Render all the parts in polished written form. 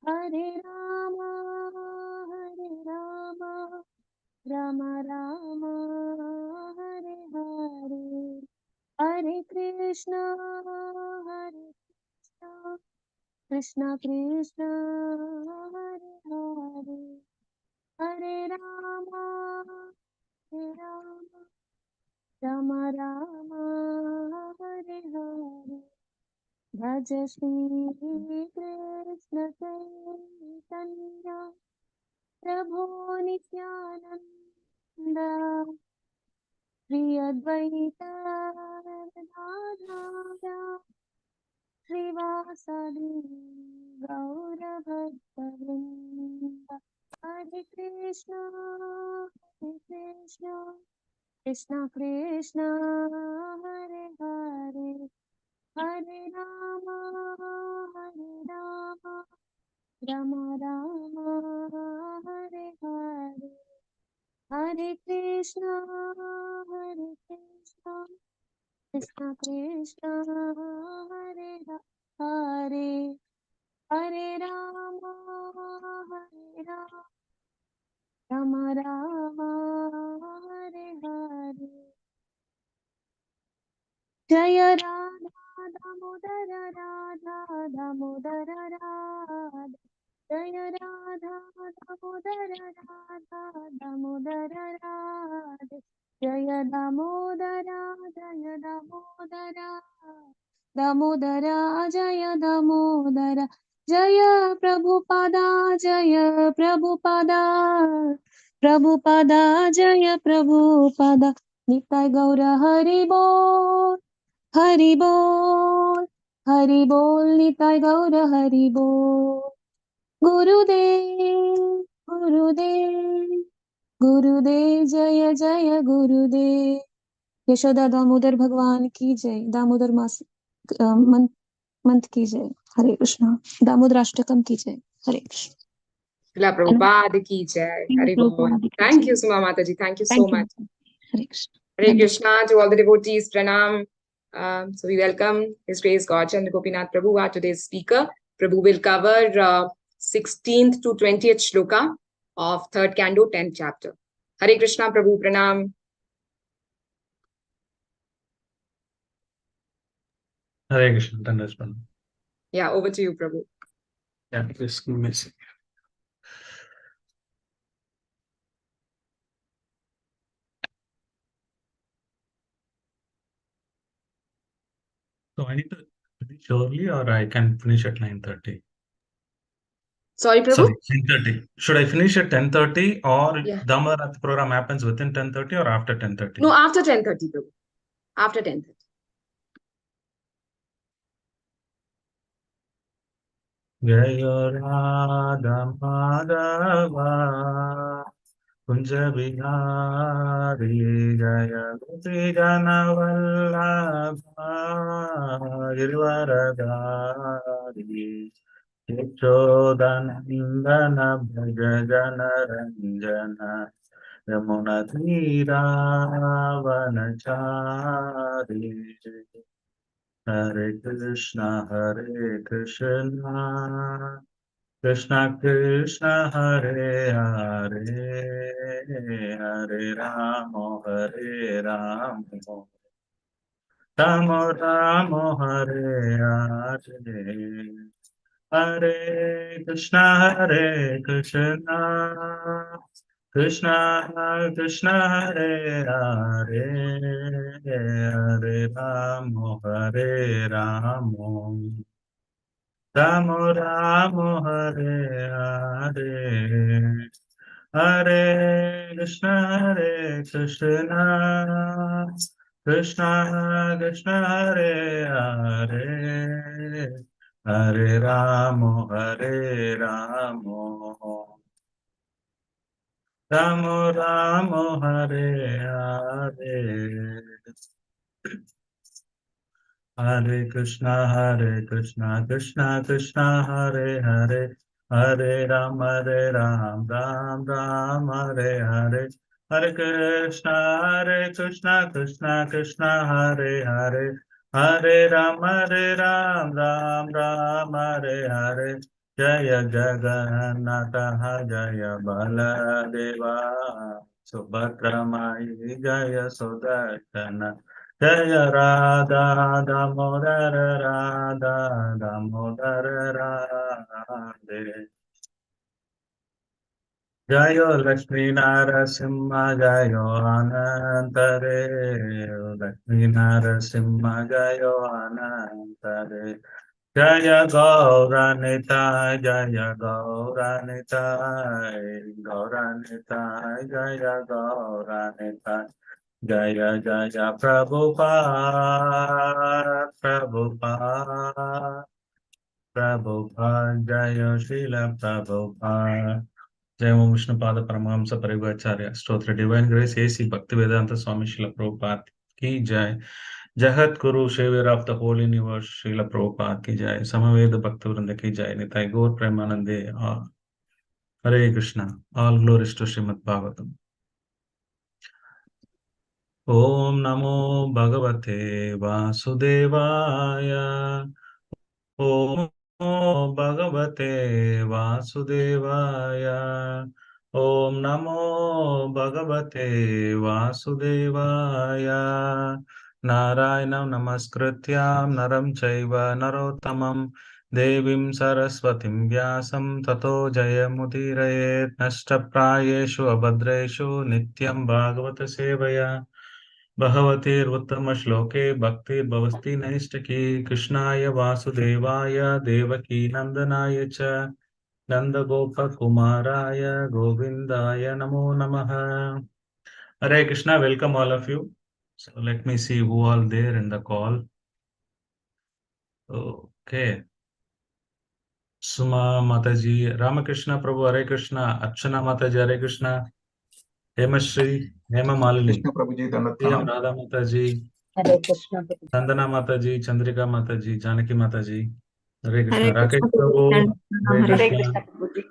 Hare Rama, Rama Rama, Hare Hare, Hare Krishna, Krishna Krishna, Hare Hare, Hare Rama, Rama Rama, Hare Hare. Bhaj Shri Krishna Chaitanya Prabhu Nityananda Shri Advaita Gadadhara Srivasadi Gaura Bhaktavrinda. Hare Krishna, Krishna Krishna, Hare Hare, Hare Rama, Rama Rama, Hare Hare, Hare Krishna, Krishna Krishna, Hare Hare, Hare Rama, Rama Rama, Hare Hare. Jaya Radha Damodara Radha Damodara Radha Jaya Radha Damodara Radha Damodara Radha Jaya Damodara Jaya Damodara Damodara Jaya Damodara Jaya Prabhupada Jaya Prabhupada Prabhupada Jaya Prabhupada Nitai Gaura Hari Bol Hari Bol Hari Bol Nitai Gaura Hari Bol Gurudev Gurudev Gurudev Jaya Jaya Gurudev Yashoda Damodar भगवान की जय दामोदर मास month की जय हरे कृष्णा दामोदर अष्टकम की जय हरे Krishna Srila Prabhupada ki jai. Hari Bol. Thank you, Suma Mataji. Thank you so much. Hare Krishna. Hare Krishna to all the devotees. Pranam. So we welcome His Grace Gaurchandra Gopinath Prabhu, our today's speaker. Prabhu will cover 16th to 20th shloka of 3rd canto, 10th chapter. Hare Krishna, Prabhu. Pranam. Hare Krishna. Pranam. Yeah, over to you, Prabhu. Yeah, just give me a second. So I need to finish early, or I can finish at 9:30? Sorry, Prabhu? Sorry, 10:30. Should I finish at 10:30, or Yeah. Damodar program happens within 10:30 or after 10:30? No, after 10:30, Prabhu. After 10:30. Jaya Radha Madhava Kunja Bihari Jaya Gopi Jana Vallabha Girvaradari Yashodanandana Bhaja Jana Ranjana Yamuna Thira Vanachari Hare Krishna Krishna Krishna Hare Hare Hare Rama Rama Rama Hare Hare Hare Krishna Krishna Krishna Hare Hare Hare Rama Rama Rama Hare Hare Hare Krishna Krishna Krishna Hare Hare Hare Rama Rama Rama Hare Hare Hare Krishna Krishna Krishna Hare Hare Hare Ram Ram Ram Hare Hare Hare Krishna Krishna Krishna Hare Hare Hare Ram Ram Ram Hare Hare Jaya Jagannatha Jaya Baladeva Subhadramai Jaya Sudarshana Jaya Radha Damodara Radha Damodara Radhe Jayo Lakshmi Narasimha Jayo Anantare Lakshmi Narasimha Jayo Anantare Jaya Gauranitai Jaya Gauranitai Gauranitai Jaya Gauranitai Jaya Jaya Prabhupada Prabhupada Prabhupada Jaya Srila Prabhupada Jai Om Vishnu Pada Paramahamsa Parivacharya Stotra Divine Grace A.C. Bhaktivedanta Swami Srila Prabhupada Ki Jai Jahat Guru Savior of the whole universe Srila Prabhupada Ki Jai Samaveda Bhaktivinoda Ki Jai Nitai Gaur Premanande Hare Krishna All glories to Shrimad Bhagavatam Om Namo Bhagavate Vasudevaya Om Bhagavate Vasudevaya Om Namo Bhagavate Vasudevaya Narayanam Namaskrityam Naram Chaiva Narottamam Devim Saraswatim Vyasam Tato Jayamudiraye Nashtaprayeshu Abhadreshu Nityam Bhagavata Sevaya भगवतेरुत्तमश्लोके भक्तिर्भवति नैष्ठिकी कृष्णाय वासुदेवाय देवकी नन्दनाय च नन्दगोपकुमाराय गोविन्दाय नमो नमः Hare Krishna, welcome all of you. So let me see who all there in the call. Okay. Suma Mataji, Ramakrishna Prabhu, Hare Krishna, Archana Mataji, Hare Krishna, Hemashri, Hema Malini, Krishna प्रभु जी दंडवत Priyam प्रणाम। Radha Mataji, Hare Krishna Prabhu. Chandana Mataji, Chandrika Mataji, Janaki Mataji, Hare Hare Krishna, Rakesh Krishna Prabhuji, Prabhu, Dandapranam, Hare Hare Hare Krishna, Krishna Prabhuji.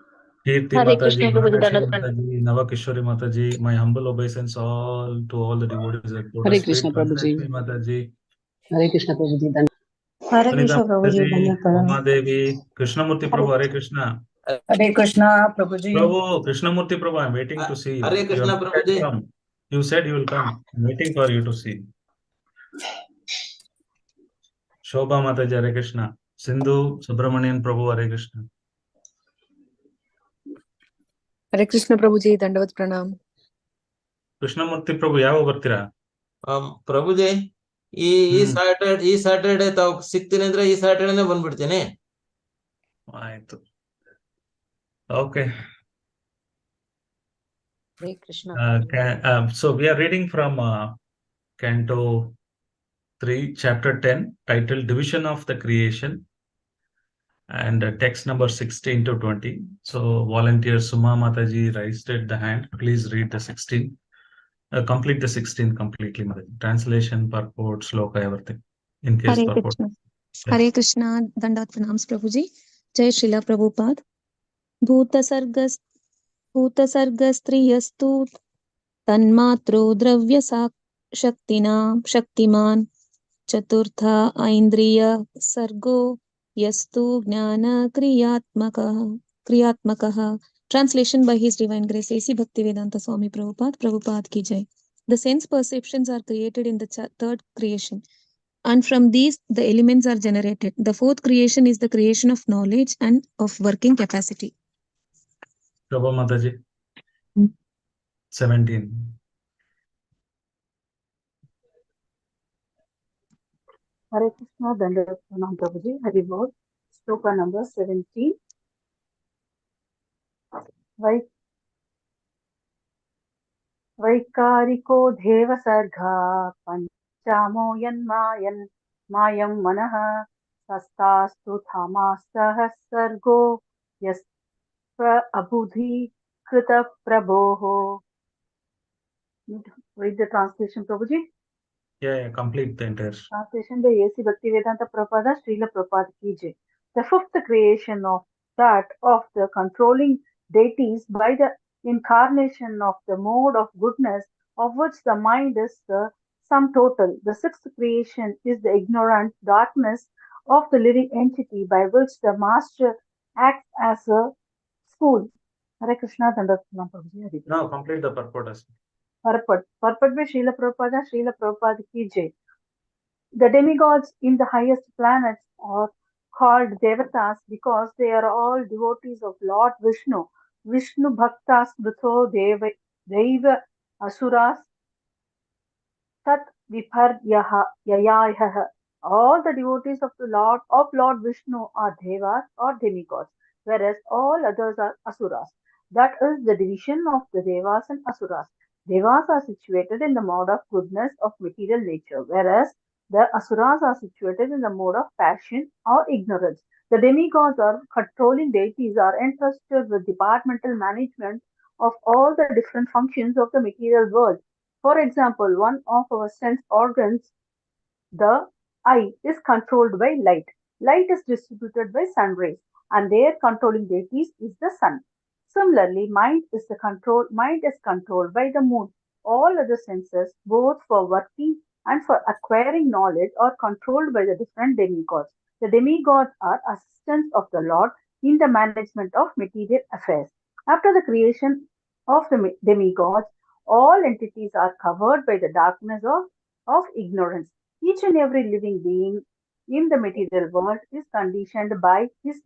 Kirti Hare Mataji, Krishna Prabhuji. Mahalakshmi Dandavat Pranam. Mataji, Navakishori Mataji, my humble obeisance all to all the devotees at Hare Lotus Krishna Feet, Prabhuji. Mahalakshmi Mataji, Hare Krishna Prabhuji. Hare Sunita Krishna Prabhuji, Mataji, Dandapranam. Uma Devi, Krishnamurti Hare Prabhu, Hare Krishna. Hare Krishna Prabhuji. Prabhu, Krishnamurti Prabhu, I'm waiting to see you. Hare You have Krishna not Prabhu yet ji. come. You said you will come. I'm waiting for you to see. Shobha Mataji, Hare Krishna. Sindhu Subramanian Prabhu, Hare Krishna. Hare Krishna Prabhuji, Dandavat Pranam. Krishnamurti Prabhu, ಯಾವ ಬರ್ತೀರಾ? ಪ್ರಭು G ಈ Saturday ತಾವು ಸಿಗ್ತೀನಿ ಅಂದ್ರೆ ಈ ಸ್ಯಾಟರ್ಡೇನೆ ಬಂದ್ಬಿಡ್ತೀನಿ. ಆಯ್ತು. Okay. Hare Krishna. So we are reading from Canto 3, Chapter 10, titled Division of the Creation, and text number 16 to 20. So volunteer Suma Mataji raised the hand. Please read the 16. Complete the 16 completely, Mataji. Translation, purport, sloka, everything. In case Hare purport. Krishna. Yeah. Hare Krishna, Dandavat Pranams Prabhuji. Jai Srila Prabhupada. भूतसर्गस्त्रियस्तु तन्मात्रो द्रव्य शक्तिना शक्तिमान चतुर्थ ऐन्द्रिय सर्गो यस्तु ज्ञान क्रियात्मकः. Translation by His Divine Grace A.C. Bhaktivedanta Swami Prabhupada Ki Jai. The sense perceptions are created in the third creation, and from these the elements are generated. The fourth creation is the creation of knowledge and of working capacity. Shobha Mataji. 17. Hare Krishna Dandavat Pranam Prabhuji. Hare Bol. Sloka number 17. वैकारको देव सर्गा पंचामो मायं मनः सस्तास्तु थामास्तः सर्गो यस्प्र अबुधि कृत प्रभोः. Read the translation, Prabhuji. Yeah, complete the entire. Translation by A.C. Bhaktivedanta Prabhupada, Srila Prabhupada Ki Jai. The fifth creation of the controlling deities by the incarnation of the mode of goodness of which the mind is the sum total. The sixth creation is the ignorant darkness of the living entity by which the master acts as a spool. Hare Krishna, Dandavat Pranam Prabhuji, Hari Bol. Now complete the purport. Purport by Srila Prabhupada ki jai. The demigods in the highest planets are called devatas because they are all devotees of Lord Vishnu. Vishnu bhaktas mritho deva asuras tat viparyayayaha. All the devotees of Lord Vishnu are devas or demigods, whereas all others are asuras. That is the division of the devas and asuras. Devas are situated in the mode of goodness of material nature, whereas the asuras are situated in the mode of passion or ignorance. The demigods or controlling deities are entrusted with departmental management of all the different functions of the material world. For example, one of our sense organs, the eye, is controlled by light. Light is distributed by sun rays, and their controlling deity is the sun. Similarly, mind is controlled by the moon. All other senses, both for working and for acquiring knowledge, are controlled by the different demigods. The demigods are assistants of the Lord in the management of material affairs. After the creation of the demigods, all entities are covered by the darkness of ignorance. Each and every living being in the material world is conditioned by his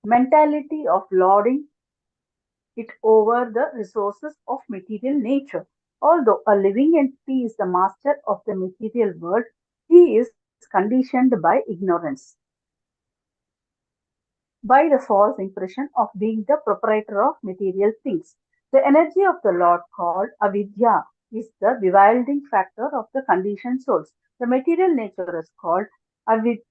mentality of lording it over the resources of material nature. Although a living entity is the master of the material world, he is conditioned by ignorance, by the false impression of being the proprietor of material things. The energy of the Lord called avidya is the bewildering factor of the conditioned souls. The material nature is called avidya.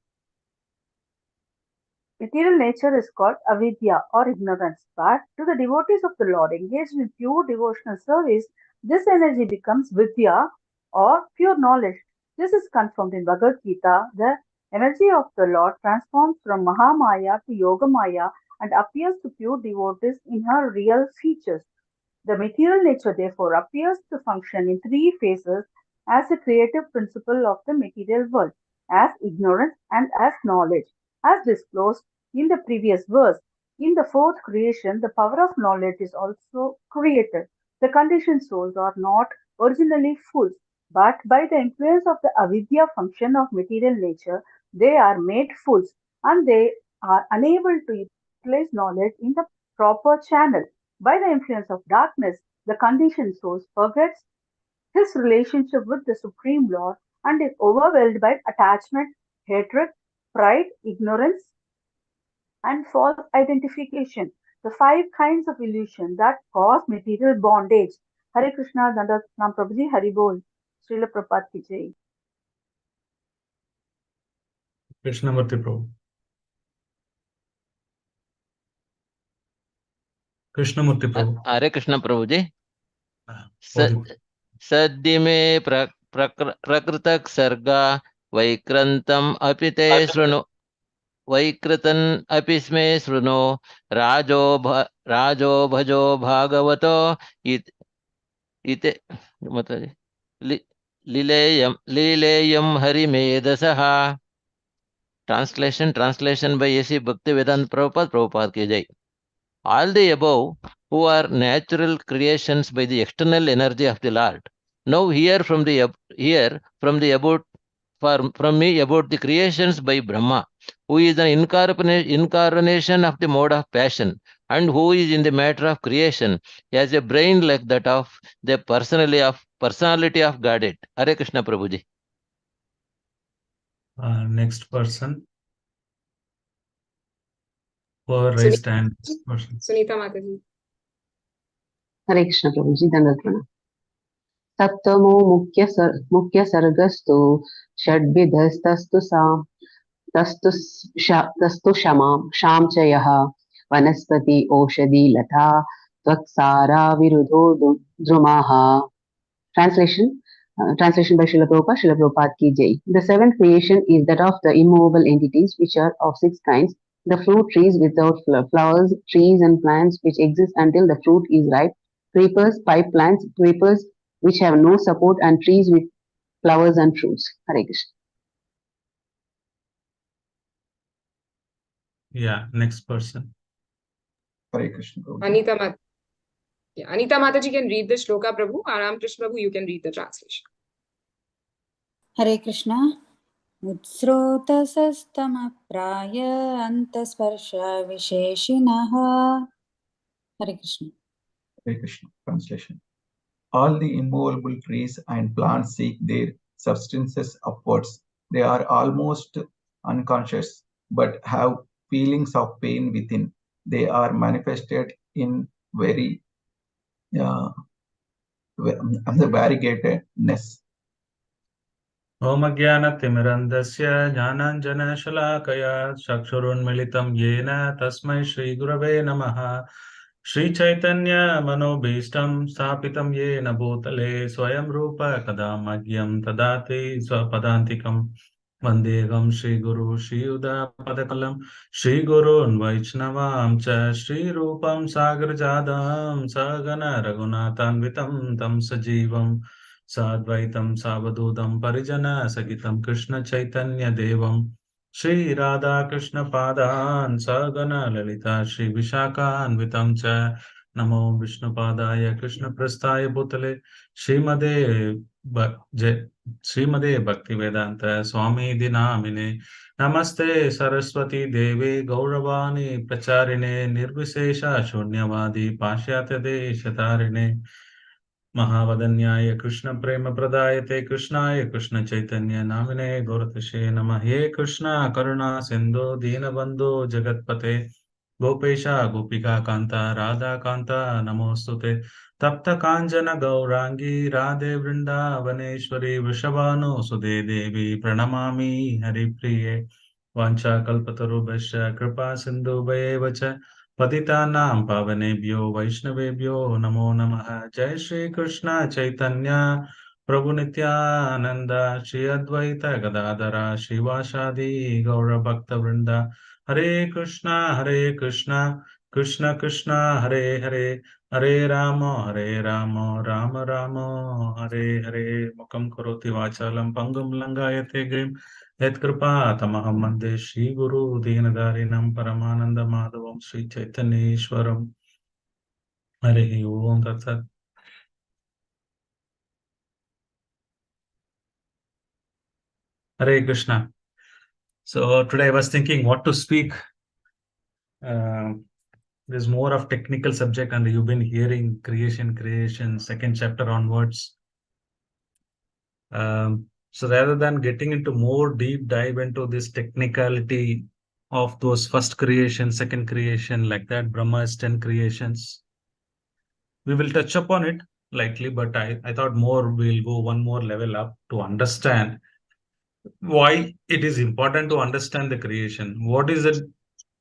Material nature is called avidya or ignorance, but to the devotees of the Lord engaged in pure devotional service, this energy becomes vidya or pure knowledge. This is confirmed in Bhagavad Gita. The energy of the Lord transforms from Mahamaya to Yogamaya and appears to pure devotees in her real features. The material nature, therefore, appears to function in three phases as a creative principle of the material world, as ignorance and as knowledge. As disclosed in the previous verse, in the fourth creation, the power of knowledge is also created. The conditioned souls are not originally fools, but by the influence of the avidya function of material nature, they are made fools and they are unable to utilize knowledge in the proper channel. By the influence of darkness, the conditioned soul forgets his relationship with the Supreme Lord and is overwhelmed by attachment, hatred, pride, ignorance, and false identification. The five kinds of illusion that cause material bondage. Hare Krishna, Dandavat Pranam Prabhuji, Hari Bol. Srila Prabhupada ki jai. Krishnamurti Prabhu. Krishnamurti Prabhu. Hare Krishna Prabhuji. Odi. सद्दिमे प्रकृतक सर्गा वैक्रांतम अपि ते शृणु वैकृतन अपि स्मे शृणु राजो भजो भागवतो इते मतलब लीलेयम हरिमेधसः. Translation by A.C. Bhaktivedanta Prabhupada ki jai. All the above, who are natural creations by the external energy of the Lord, now hear from me about the creations by Brahma, who is an incarnation of the mode of passion, and who is in the matter of creation has a brain like that of the personality of Godhead. Hare Krishna Prabhuji. Next person. For raised hand. Sunita Mataji. हरे कृष्ण प्रभु जी दंडवत प्रणाम. सप्तमो मुख्य सर्गस्तु षड्विधस्तस्तु साम तस्तु शाम च यः वनस्पति औषधि लता त्वक्सारा विरुधो द्रुमाः. Translation by Srila Prabhupada ki jai. The seventh creation is that of the immovable entities, which are of six kinds: the fruit trees without flowers, trees and plants which exist until the fruit is ripe, creepers, pipe plants, creepers which have no support, and trees with flowers and fruits. Hare Krishna. Yeah, next person. Hare Krishna. Prabhuji. Anita Mataji can read the shloka, Prabhu. Ram Krishna Prabhu, you can read the translation. Hare Krishna. Utsrotasastamapraya antasparsha visheshinaha. Hare Krishna. Hare Krishna. Translation. All the immovable trees and plants seek their substances upwards. They are almost unconscious, but have feelings of pain within. They are manifested in very variegatedness. Om Jnana-timirandasya Jnananjana-shalakaya Chakshurunmilitam Yena Tasmai Shri Gurave Namaha Shri Chaitanya Manobhishtam Sthapitam Yena Bhutale Swayam Rupa Kadamagyam Tadati Swapadantikam Vandegam Shri Guru Shri Uda Padakalam Shri Gurun Vaishnavam Cha Shri Rupam Sagar Jadam Sagana Raghunathanvitam Tam Sajivam Sadvaitam Savadudam Parijana Sagitam Krishna Chaitanya Devam Shri Radha Krishna Padan Sagana Lalita Shri Vishaka Anvitam Cha Namo Vishnu Padaya Krishna Prasthaya Bhutale Srimade Bhaktivedanta Swami Dinamine Namaste Saraswati Devi Gauravani Pracharine Nirvisesha Shunyavadi Pashyate Deshatarine महावदन्याय Krishna प्रेम प्रदायते कृष्णाय कृष्ण चैतन्य नामिने गौरतशे नमः हे कृष्ण करुणा सिंधु दीनबंधु जगतपते गोपेशा गोपिका कांता राधा कांता नमोस्तुते तप्त कांचन गौरांगी राधे वृंदावनेश्वरी वृषभानुसुते देवी प्रणमामि हरिप्रिये वाञ्छाकल्पतरुभ्यश्च कृपा सिन्धुभ्येव च पतितानां पावनेभ्यो वैष्णवेभ्यो नमो नमः जय श्री कृष्ण चैतन्य प्रभु नित्यानंद श्री अद्वैत गदाधर श्रीवासादि गौरभक्तवृंद हरे कृष्णा कृष्ण कृष्ण हरे हरे हरे राम राम राम हरे हरे मुखं करोति वाचालं पङ्गुं लङ्घयते गिरिं यत्कृपा तमहं वन्दे श्रीगुरु दीनदारिणं परमानन्दमाधवं श्रीचैतन्येश्वरम् हरिः ओम तत्सत् Hare Krishna. So today I was thinking what to speak. There's more of technical subject, and you've been hearing creation, second chapter onwards. So rather than getting into more deep dive into this technicality of those first creation, second creation, like that, Brahma's 10 creations, we will touch upon it lightly, but I thought more we'll go one more level up to understand why it is important to understand the creation. What is it?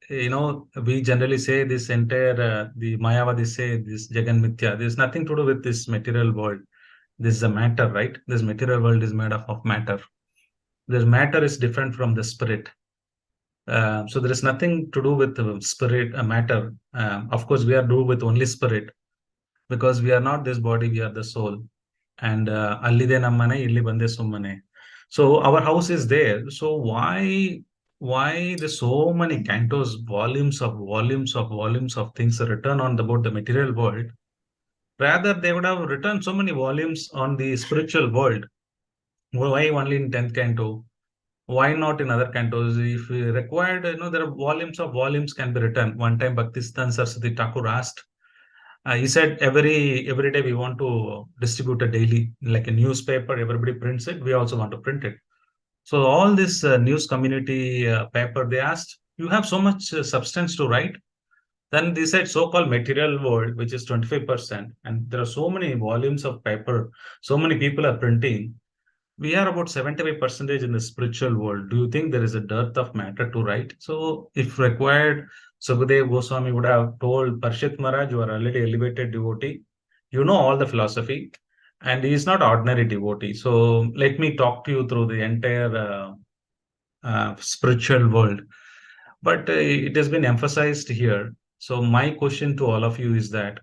We generally say this entire, the Mayavadis say this Jagan Mithya. There's nothing to do with this material world. This is a matter, right? This material world is made up of matter. This matter is different from the spirit. So there is nothing to do with the spirit, matter. Of course, we are do with only spirit because we are not this body, we are the soul. And allide nammane, illi bande summane. So our house is there. So why there's so many cantos, volumes of things are written on about the material world? Rather, they would have written so many volumes on the spiritual world. Why only in 10th canto? Why not in other cantos? If required, there are volumes can be written. One time, Bhaktisiddhanta Saraswati Thakur asked, he said every day we want to distribute a daily, like a newspaper, everybody prints it. We also want to print it. So all this news community paper, they asked, you have so much substance to write. Then they said so-called material world, which is 25%. And there are so many volumes of paper. So many people are printing. We are about 75% in the spiritual world. Do you think there is a dearth of matter to write? So if required, Sukadev Goswami would have told Parshit Maharaj, you are already elevated devotee. You know all the philosophy. And he is not ordinary devotee. So let me talk to you through the entire spiritual world. But it has been emphasized here. So my question to all of you is that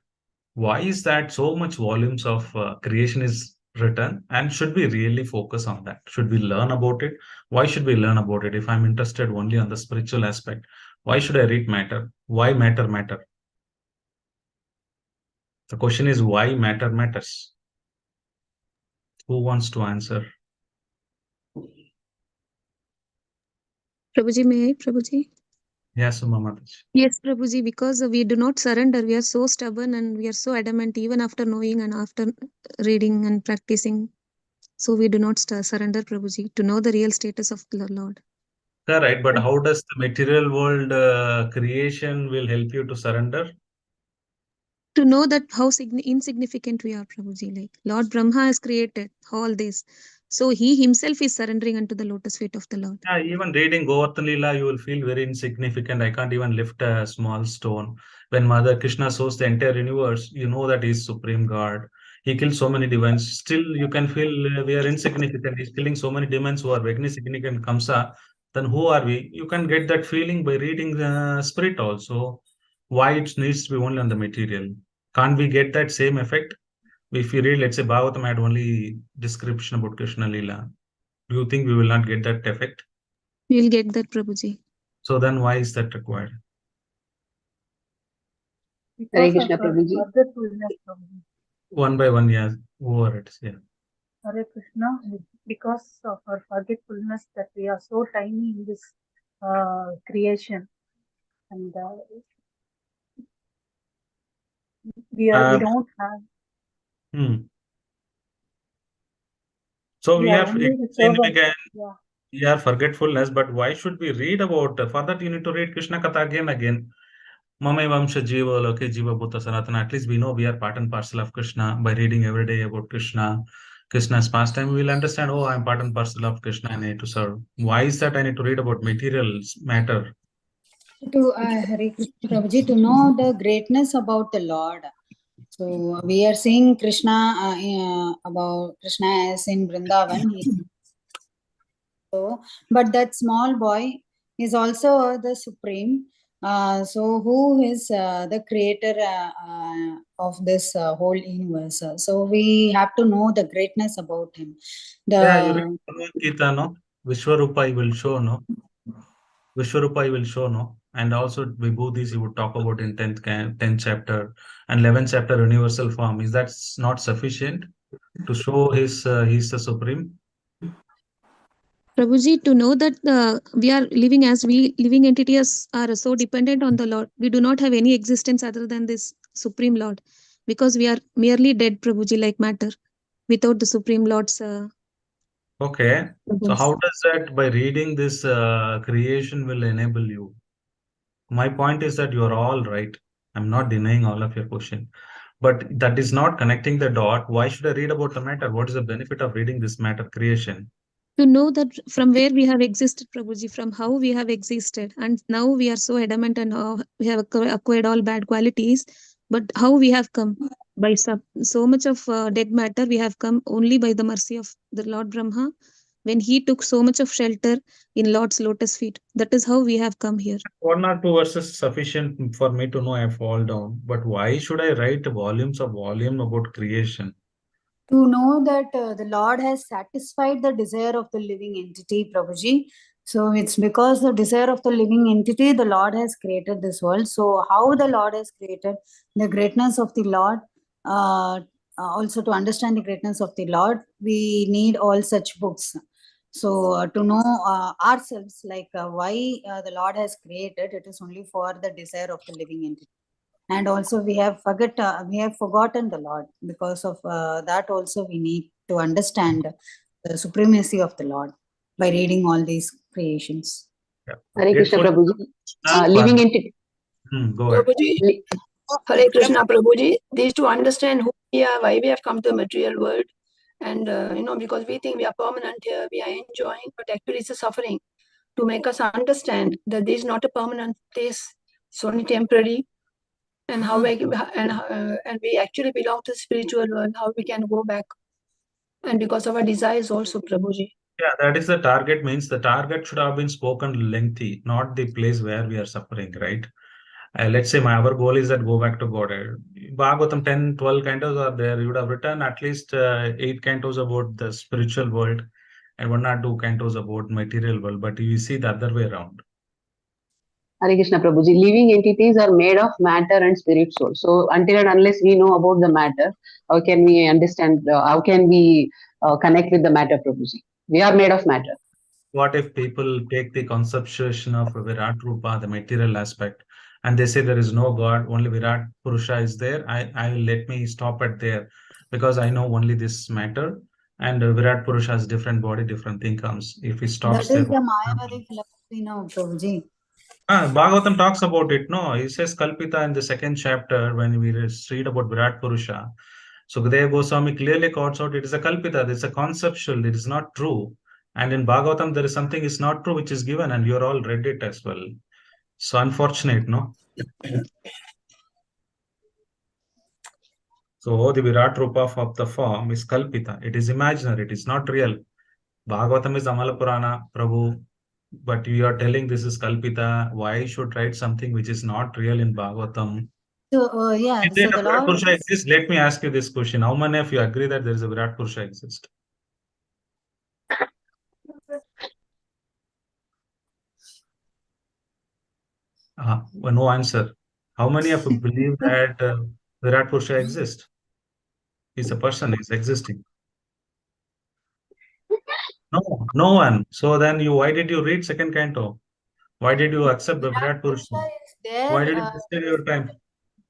why is that so much volumes of creation is written, and should we really focus on that? Should we learn about it? Why should we learn about it if I'm interested only on the spiritual aspect? Why should I read matter? Why matter matter? The question is why matter matters. Who wants to answer? Prabhuji, may I, Prabhuji? Yes, Uma Mataji. Yes, Prabhuji, because we do not surrender. We are so stubborn and we are so adamant even after knowing and after reading and practicing. So we do not surrender, Prabhuji, to know the real status of the Lord. Correct, but how does the material world creation will help you to surrender? To know that how insignificant we are, Prabhuji. Like Lord Brahma has created all this. So he himself is surrendering unto the lotus feet of the Lord. Yeah, even reading Govardhan Leela, you will feel very insignificant. I can't even lift a small stone. When Mother Krishna shows the entire universe, you know that He is Supreme God. He killed so many demons. Still, you can feel we are insignificant. He's killing so many demons who are very insignificant. Kamsa, then who are we? You can get that feeling by reading the spirit also. Why it needs to be only on the material? Can't we get that same effect? If you read, let's say, Bhagavatam had only description about Krishna Leela. Do you think we will not get that effect? We will get that, Prabhuji. So then why is that required? Because Krishna of Prabhuji. forgetfulness, Prabhuji. One by one, yeah. Over it, yeah. Hare Krishna, because of our forgetfulness that we are so tiny in this creation, and we don't have. So we have only the servants. yeah, forgetfulness, but why should we read about? For that, you need to read Krishna Katha again. Mamai Vamsha Jiva Loke Jiva Bhuta Sanatana. At least we know we are part and parcel of Krishna by reading every day about Krishna. Krishna's pastime, we will understand, oh, I'm part and parcel of Krishna, I need to serve. Why is that I need to read about materials matter? To Hare Krishna Prabhuji, to know the greatness about the Lord. So we are seeing Krishna about Krishna as in Vrindavan. So, but that small boy is also the supreme. So who is the creator of this whole universe? So we have to know the greatness about him. Yeah, you read Bhagavad Gita, no? Vishwarupa I will show, no? Vishwarupa I will show, no? And also Vibhudis he would talk about in 10th chapter and 11th chapter universal form. Is that not sufficient to show he's the supreme? Prabhuji, to know that we are living as living entities are so dependent on the Lord. We do not have any existence other than this Supreme Lord, because we are merely dead, Prabhuji, like matter, without the Supreme Lord's. Okay. So how does that by reading this creation will enable you? My point is that you are all right. I'm not denying all of your question, but that is not connecting the dot. Why should I read about the matter? What is the benefit of reading this matter creation? To know that from where we have existed, Prabhuji, from how we have existed, and now we are so adamant and we have acquired all bad qualities, but how we have come by so much of dead matter, we have come only by the mercy of the Lord Brahma, when he took so much of shelter in Lord's lotus feet. That is how we have come here. One or two verses sufficient for me to know I fall down. But why should I write volumes of volume about creation? To know that the Lord has satisfied the desire of the living entity, Prabhuji. So it's because the desire of the living entity, the Lord has created this world. So how the Lord has created the greatness of the Lord, also to understand the greatness of the Lord, we need all such books. So to know ourselves, like why the Lord has created, it is only for the desire of the living entity. And also we have forgotten the Lord. Because of that also we need to understand the supremacy of the Lord by reading all these creations. Hare Krishna Prabhuji. Living entity. Go ahead. Prabhuji, Hare Krishna Prabhuji. These to understand who we are, why we have come to the material world, and because we think we are permanent here, we are enjoying, but actually it's a suffering. To make us understand that this is not a permanent place, it's only temporary, and how and we actually belong to the spiritual world, how we can go back, and because of our desires also, Prabhuji. Yeah, that is the target. Means the target should have been spoken lengthy, not the place where we are suffering, right? Let's say our goal is that go back to God. Bhagavatam 10, 12 cantos are there. You would have written at least 8 cantos about the spiritual world and 1 or 2 cantos about material world. But you see the other way around. Hare Krishna Prabhuji, living entities are made of matter and spirit soul. So until and unless we know about the matter, how can we understand, how can we connect with the matter, Prabhuji? We are made of matter. What if people take the conceptualization of Virat Rupa, the material aspect, and they say there is no God, only Virat Purusha is there? I will let me stop at there because I know only this matter, and Virat Purusha has different body, different thing comes. If he stops That there. is the Mayavadi philosophy now, Prabhuji. Bhagavatam talks about it. No, he says Kalpita in the second chapter when we read about Virat Purusha. So Sukadeva Goswami clearly calls out it is a Kalpita, it's a conceptual, it is not true. And in Bhagavatam, there is something is not true which is given, and you're all read it as well. So unfortunate, no? So the Virat Rupa of the form is Kalpita. It is imaginary, it is not real. Bhagavatam is Amala Purana, Prabhu. But you are telling this is Kalpita. Why should write something which is not real in Bhagavatam? So, yeah, If there so is the a Virat Lord Purusha is, exists, let me ask you this question. How many of you agree that there is a Virat Purusha exist? No answer. How many of you believe that Virat Purusha exists? Is a person, is existing? No, no one. So then why did you read second canto? Why did you accept the Virat Virat Purusha? Purusha is there. Why did you wasted your time?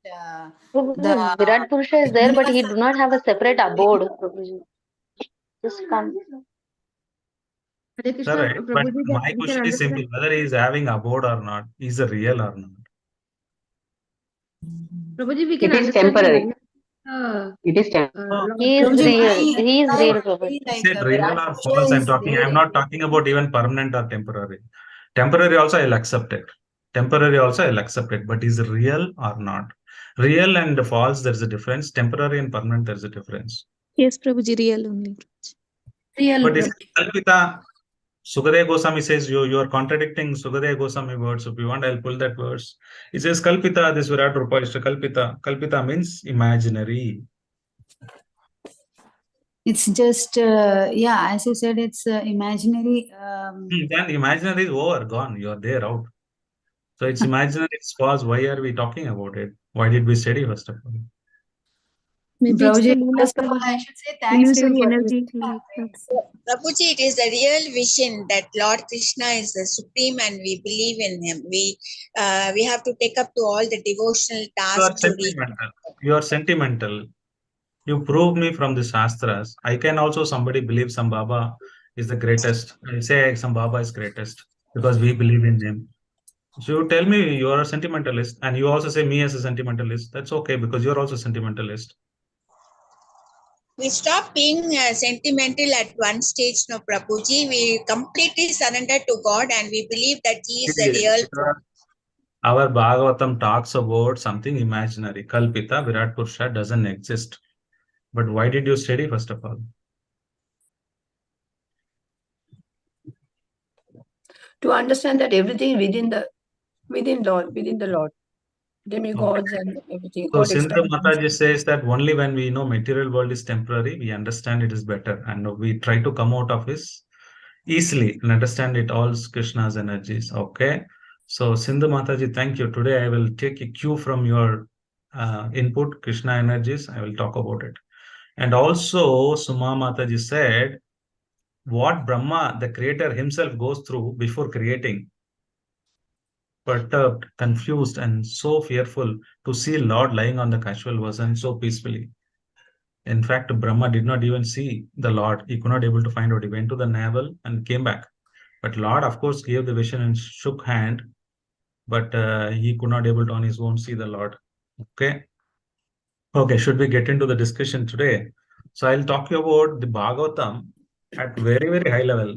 The Virat Purusha is there, but he do not have a separate abode. Just come. Hare Krishna, Correct. But Prabhuji, that my we can question is understand. simple: whether he is having abode or not, is it real or not? Prabhuji, we can It is understand temporary. uh, It is temporary. Lord He is Prabhuji, Krishna. real. my He is reply real, would Prabhuji. be Is like it real Virat or Purusha false? I'm is talking. I'm there. not talking about even permanent or temporary. Temporary also I'll accept it. Temporary also I'll accept it. But is it real or not? Real and false, there's a difference. Temporary and permanent, there's a difference. Yes, Prabhuji, real only. Real, But this Prabhuji. is Kalpita. Sukadeva Goswami says you are contradicting Sukadeva Goswami words. If you want, I'll pull that verse. It says Kalpita, this Virat Rupa is Kalpita. Kalpita means imaginary. It's just, yeah, as you said, it's imaginary. Then imaginary is over, gone. You're there, out. So it's imaginary, it's false. Why are we talking about it? Why did we study first of all? Maybe it's the Prabhuji, Leela, first of all, I Prabhuji. should say thanks to you Illusory for energy. this. Prabhuji, it is the real vision that Lord Krishna is the supreme and we believe in him. We have to take up to all the devotional You are tasks to reach. sentimental. You are sentimental. You prove me from the Shastras. I can also somebody believe some Baba is the greatest. I say some Baba is greatest because we believe in him. So you tell me you are a sentimentalist and you also say me as a sentimentalist. That's okay because you're also sentimentalist. We stop being sentimental at one stage, no, Prabhuji. We completely surrender to God and we believe that he is the real. Our Bhagavatam talks about something imaginary. Kalpita, Virat Purusha doesn't exist. But why did you study first of all? To understand that everything within the Lord, demigods and everything. So all Sindhu external Mataji says that only when we know material world is temporary, we understand it is better. And we try to come out of this easily and understand it all Krishna's energies. Okay. So Sindhu Mataji, thank you. Today I will take a cue from your input, Krishna energies. I will talk about it. And also Suma Mataji said, what Brahma, the creator himself goes through before creating, perturbed, confused, and so fearful to see Lord lying on the casual version so peacefully. In fact, Brahma did not even see the Lord. He could not able to find out. He went to the navel and came back. But Lord, of course, gave the vision and shook hand, but he could not able to on his own see the Lord. Okay. Okay, should we get into the discussion today? So I'll talk you about the Bhagavatam at very, very high level.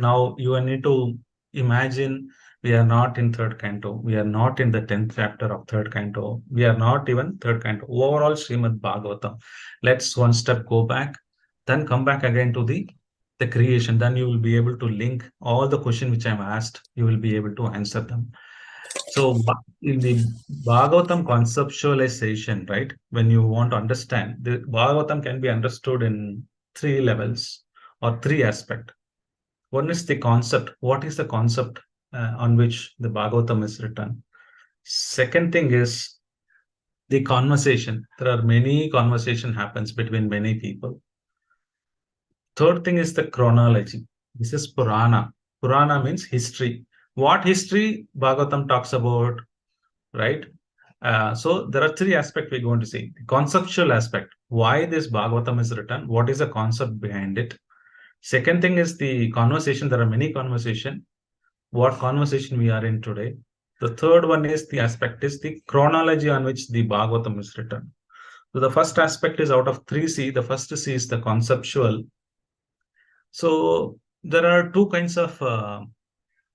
Now you need to imagine we are not in third canto. We are not in the 10th chapter of third canto. We are not even third canto. Overall Shrimad Bhagavatam. Let's one step go back, then come back again to the creation. Then you will be able to link all the questions which I'm asked. You will be able to answer them. So in the Bhagavatam conceptualization, right? When you want to understand, the Bhagavatam can be understood in three levels or three aspects. One is the concept. What is the concept on which the Bhagavatam is written. Second thing is the conversation. There are many conversation happens between many people. Third thing is the chronology. This is Purana. Purana means history. What history Bhagavatam talks about, right? So there are three aspects we're going to see. The conceptual aspect, why this Bhagavatam is written, what is the concept behind it. Second thing is the conversation. There are many conversation. What conversation we are in today. The third one is the aspect is the chronology on which the Bhagavatam is written. So the first aspect is out of 3C. The first C is the conceptual. So there are two kinds of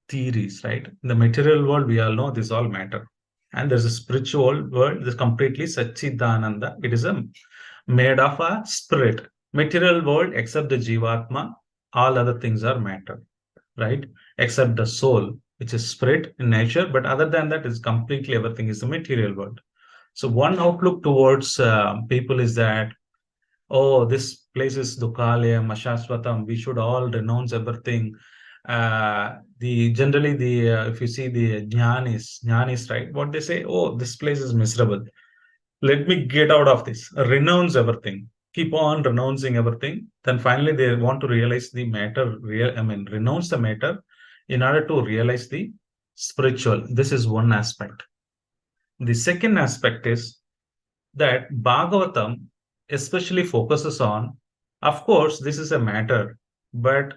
theories, right? In the material world, we all know this all matter. And there's a spiritual world, this completely Satchidananda. It is made of a spirit. Material world, except the Jivatma, all other things are matter, right? Except the soul, which is spirit in nature. But other than that, is completely everything is the material world. So one outlook towards people is that, oh, this place is Dukalayam, Ashashvatam, we should all renounce everything. Generally if you see the jnanis, right? What they say, oh, this place is miserable. Let me get out of this. Renounce everything. Keep on renouncing everything. Then finally they want to realize the matter. Renounce the matter in order to realize the spiritual. This is one aspect. The second aspect is that Bhagavatam especially focuses on, of course, this is a matter, but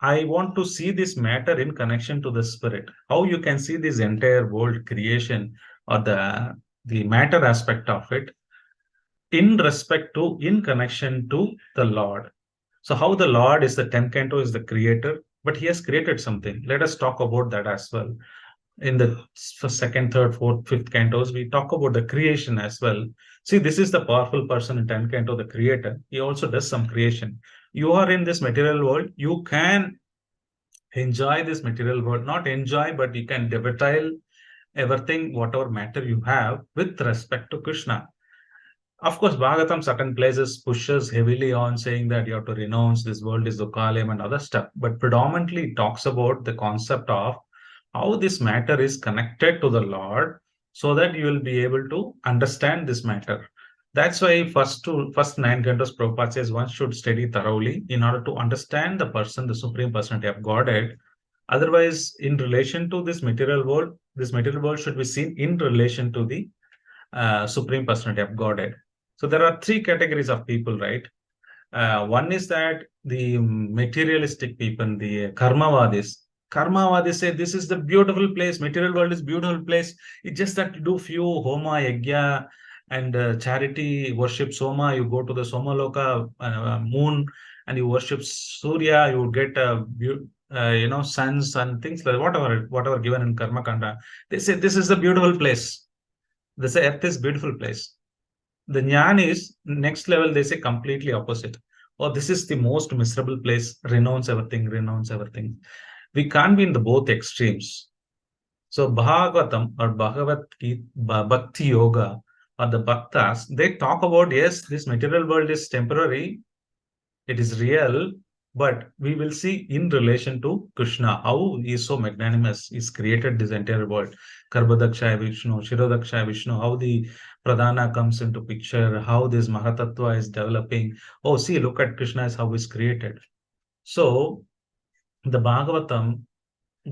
I want to see this matter in connection to the spirit. How you can see this entire world creation or the matter aspect of it in connection to the Lord. So how the Lord is the 10th canto is the creator, but he has created something. Let us talk about that as well. In the second, third, fourth, fifth cantos, we talk about the creation as well. See, this is the powerful person in 10th canto, the creator. He also does some creation. You are in this material world. You can enjoy this material world, not enjoy, but you can devotile everything, whatever matter you have with respect to Krishna. Of course, Bhagavatam certain places pushes heavily on saying that you have to renounce this world is Dukalayam and other stuff, but predominantly talks about the concept of how this matter is connected to the Lord so that you will be able to understand this matter. That's why first 9 cantos Prabhupada says one should study thoroughly in order to understand the person, the Supreme Personality of Godhead. Otherwise, in relation to this material world should be seen in relation to the Supreme Personality of Godhead. So there are three categories of people, right? One is that the materialistic people, the karmavadis. Karmavadis say this is the beautiful place. Material world is beautiful place. It's just that you do few homa, yagya, and charity, worship Soma. You go to the Somaloka moon and you worship Surya. You would get suns and things like whatever given in Karma Kanda. They say this is the beautiful place. They say earth is beautiful place. The Jnana is next level. They say completely opposite. Oh, this is the most miserable place. Renounce everything. Renounce everything. We can't be in the both extremes. So Bhagavatam or Bhakti Yoga or the Bhaktas, they talk about, yes, this material world is temporary. It is real, but we will see in relation to Krishna, how he is so magnanimous. He's created this entire world. Garbhodakshaya Vishnu, Shirodakshaya Vishnu, how the Pradhana comes into picture, how this Mahatattva is developing. Oh, see, look at Krishna as how he's created. So the Bhagavatam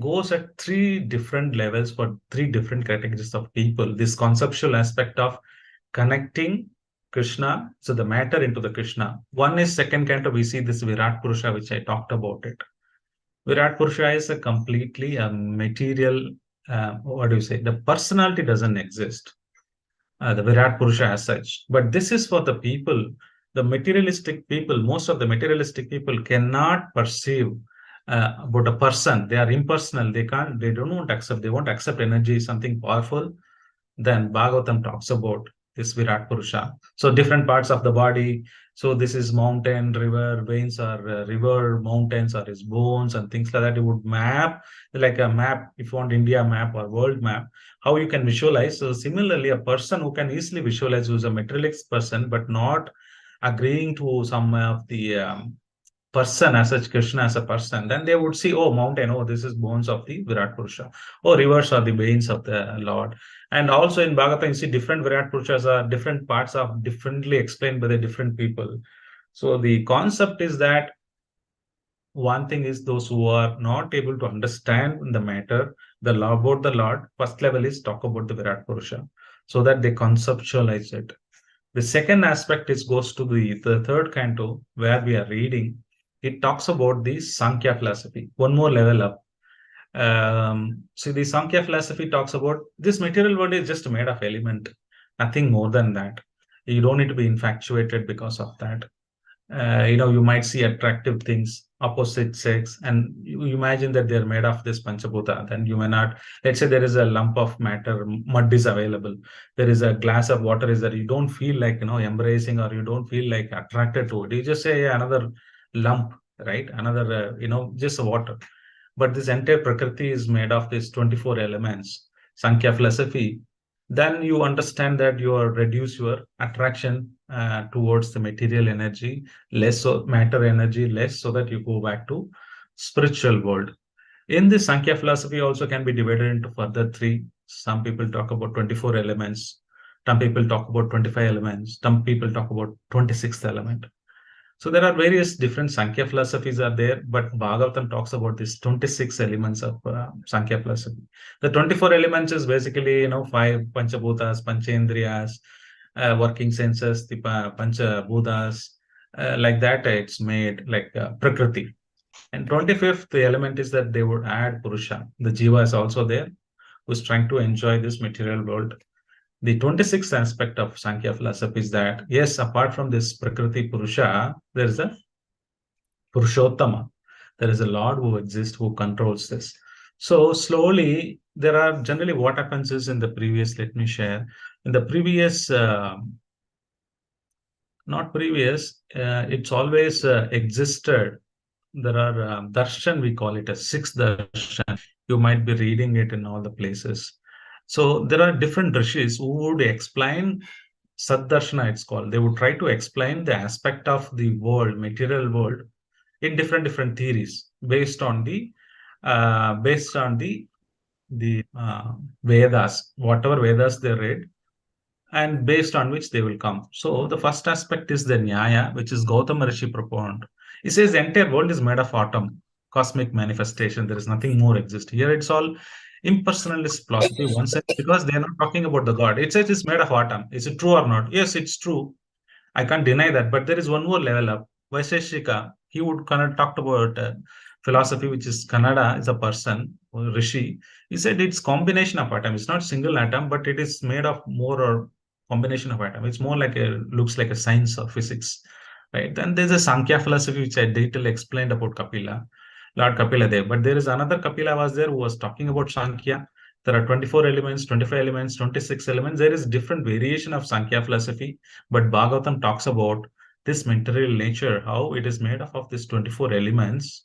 goes at 3 different levels for 3 different categories of people. This conceptual aspect of connecting Krishna, so the matter into the Krishna. One is second canto, we see this Virat Purusha, which I talked about it. Virat Purusha is a completely material, the personality doesn't exist. The Virat Purusha as such. But this is for the people, the materialistic people. Most of the materialistic people cannot perceive about a person. They are impersonal. They don't want to accept. They won't accept energy, something powerful. Then Bhagavatam talks about this Virat Purusha. So different parts of the body. So this is mountain, river, veins are river, mountains are his bones and things like that. You would map like a map, if you want India map or world map, how you can visualize. So similarly, a person who can easily visualize, who's a materialist person, but not agreeing to some of the person as such, Krishna as a person, then they would see, oh, mountain, oh, this is bones of the Virat Purusha. Oh, rivers are the veins of the Lord. And also in Bhagavatam, you see different Virat Purushas are different parts of differently explained by the different people. So the concept is that one thing is those who are not able to understand the matter, the law about the Lord, first level is talk about the Virat Purusha so that they conceptualize it. The second aspect is goes to the third canto where we are reading. It talks about the Sankhya philosophy, one more level up. See, the Sankhya philosophy talks about this material world is just made of element, nothing more than that. You don't need to be infatuated because of that. You might see attractive things, opposite sex, and you imagine that they're made of this panchabhuta. Then you may not. Let's say there is a lump of matter, mud is available. There is a glass of water is there. You don't feel like embracing, or you don't feel like attracted to it. You just say another lump, right? Another just water. But this entire Prakriti is made of these 24 elements. Sankhya philosophy, then you understand that you reduce your attraction towards the material energy, less so matter energy, less, so that you go back to spiritual world. In this Sankhya philosophy also can be divided into further three. Some people talk about 24 elements. Some people talk about 25 elements. Some people talk about 26th element. So there are various different Sankhya philosophies are there, but Bhagavatam talks about these 26 elements of Sankhya philosophy. The 24 elements is basically, five Panchabhutas, Panchendriyas, working senses, the Panchabhutas, like that it's made like Prakriti. And 25th element is that they would add Purusha. The Jiva is also there, who's trying to enjoy this material world. The 26th aspect of Sankhya philosophy is that, yes, apart from this Prakriti Purusha, there is a Purushottama. There is a Lord who exists, who controls this. So slowly, there are generally what happens is in the previous, let me share, in the previous, not previous, it's always existed. There are darshan, we call it a sixth darshan. You might be reading it in all the places. So there are different rishis who would explain Saddarshana, it's called. They would try to explain the aspect of the world, material world, in different theories based on the Vedas, whatever Vedas they read, and based on which they will come. So the first aspect is the Nyaya, which is Gautama Rishi proponent. He says the entire world is made of atom, cosmic manifestation. There is nothing more exist. Here it's all impersonalist philosophy, one sense, because they are not talking about the God. It says it's made of atom. Is it true or not? Yes, it's true. I can't deny that. But there is one more level up. Vaisheshika, he would kind of talked about philosophy, which is Kannada, is a person, or Rishi. He said it's combination of atom. It's not single atom, but it is made of more or combination of atom. It's more like looks like a science or physics, right? Then there's a Sankhya philosophy, which I detail explained about Kapila, Lord Kapila there. But there is another Kapila was there who was talking about Sankhya. There are 24 elements, 25 elements, 26 elements. There is different variation of Sankhya philosophy, but Bhagavatam talks about this material nature, how it is made up of these 24 elements.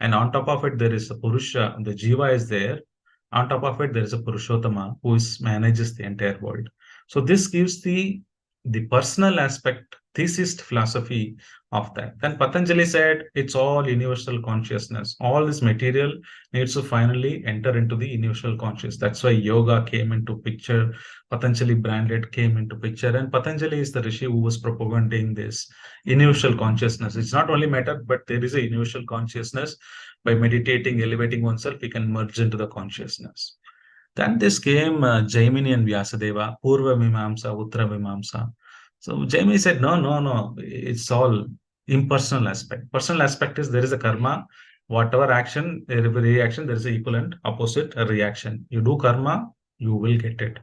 And on top of it, there is a Purusha, the Jiva is there. On top of it, there is a Purushottama who manages the entire world. So this gives the personal aspect, theist philosophy of that. Then Patanjali said it's all universal consciousness. All this material needs to finally enter into the universal consciousness. That's why yoga came into picture. Patanjali branded came into picture. And Patanjali is the Rishi who was propagating this universal consciousness. It's not only matter, but there is a universal consciousness. By meditating, elevating oneself, we can merge into the consciousness. Then this came Jaimini and Vyasadeva, Purva Mimamsa, Uttara Mimamsa. So Jaimini said, no, it's all impersonal aspect. Personal aspect is there is a karma, whatever action, every reaction, there is an equivalent, opposite a reaction. You do karma, you will get it.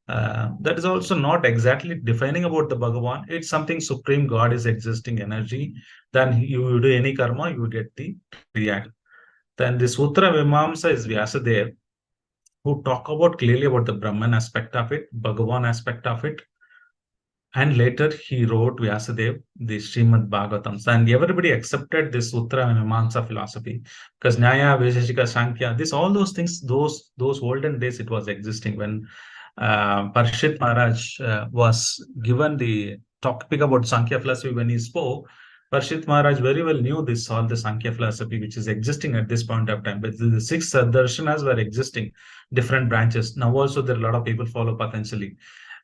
That is also not exactly defining about the Bhagavan. It's something supreme God is existing energy. Then you do any karma, you will get the reaction. Then this Uttara Mimamsa is Vyasadeva, who talk about clearly about the Brahman aspect of it, Bhagavan aspect of it. And later he wrote Vyasadeva, the Shrimad Bhagavatam. And everybody accepted this Uttara and Mimamsa philosophy. Because Nyaya, Vaisheshika, Sankhya, all those things, those olden days it was existing when Parshit Maharaj was given the topic about Sankhya philosophy when he spoke. Parshit Maharaj very well knew this, all the Sankhya philosophy which is existing at this point of time. But the six darshanas were existing, different branches. Now also there are a lot of people follow Patanjali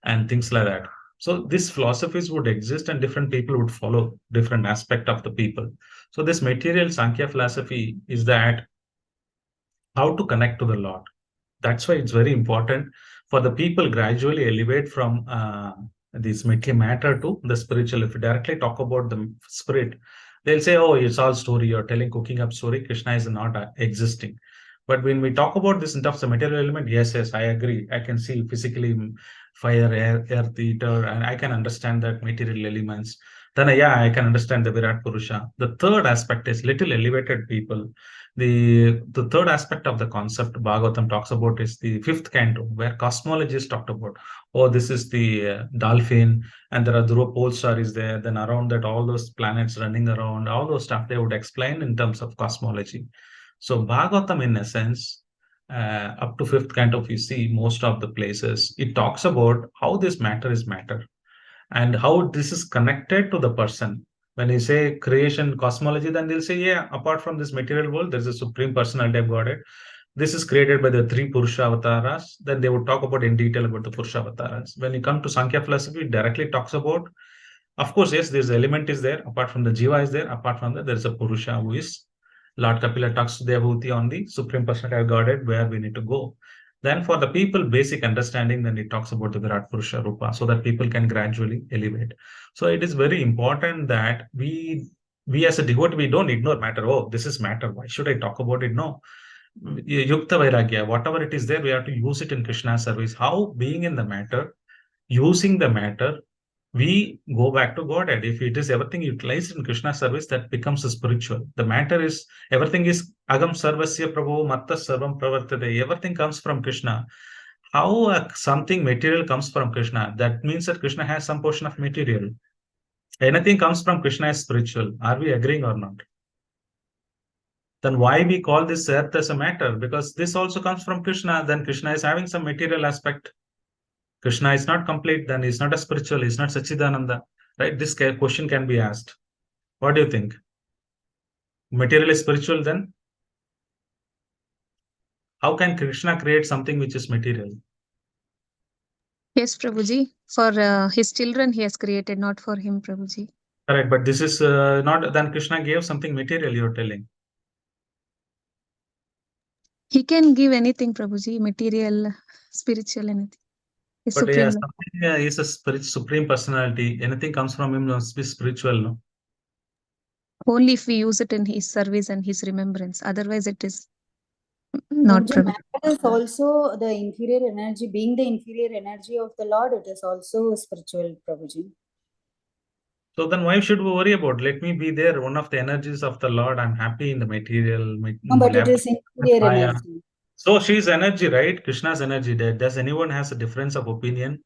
and things like that. So these philosophies would exist and different people would follow different aspect of the people. So this material Sankhya philosophy is that how to connect to the Lord. That's why it's very important for the people gradually elevate from this material matter to the spiritual. If you directly talk about the spirit, they'll say, oh, it's all story. You're telling cooking up story. Krishna is not existing. But when we talk about this in terms of material element, yes, I agree. I can see physically fire, air, earth, ether, and I can understand that material elements. Then, yeah, I can understand the Virat Purusha. The third aspect is little elevated people. The third aspect of the concept Bhagavatam talks about is the fifth canto, where cosmology is talked about. Oh, this is the dolphin, and there are Dhruva pole star is there. Then around that, all those planets running around, all those stuff they would explain in terms of cosmology. So Bhagavatam, in essence, up to fifth canto, if you see most of the places, it talks about how this matter is matter and how this is connected to the person. When you say creation cosmology, then they'll say, yeah, apart from this material world, there's a supreme personality of Godhead. This is created by the three Purusha avatars. Then they would talk about in detail about the Purusha avatars. When you come to Sankhya philosophy, it directly talks about, of course, yes, this element is there. Apart from the Jiva is there. Apart from that, there's a Purusha who is Lord Kapila talks to Devhuti on the supreme personality of Godhead, where we need to go. Then for the people, basic understanding, then it talks about the Virat Purusha Rupa, so that people can gradually elevate. So it is very important that we as a devotee, we don't ignore matter. Oh, this is matter. Why should I talk about it? No. Yukta Vairagya, whatever it is there, we have to use it in Krishna's service. How being in the matter, using the matter, we go back to Godhead. If it is everything utilized in Krishna service, that becomes a spiritual. The matter is everything is agam sarvasya prabhu matta sarvam pravartate. Everything comes from Krishna. How something material comes from Krishna? That means that Krishna has some portion of material. Anything comes from Krishna is spiritual. Are we agreeing or not? Then why we call this earth as a matter? Because this also comes from Krishna. Then Krishna is having some material aspect. Krishna is not complete, then he's not a spiritual, he's not Sachidananda, right? This question can be asked. What do you think? Material is spiritual then? How can Krishna create something which is material? Yes, Prabhuji. For his children, he has created, not for him, Prabhuji. Correct, but this is not, then Krishna gave something material, you're telling. He can give anything, Prabhuji, material, spiritual, anything. He's But supreme. something is a supreme personality. Anything comes from him must be spiritual, no? Only if we use it in his service and his remembrance. Otherwise, it is not Prabhuji, Prabhuji. matter is also the inferior energy. Being the inferior energy of the Lord, it is also spiritual, Prabhuji. So then why should we worry about? Let me be there, one of the energies of the Lord. I'm happy in the material. No, but it is inferior Maya. energy. So she's energy, right? Krishna's energy. Does anyone has a difference of opinion?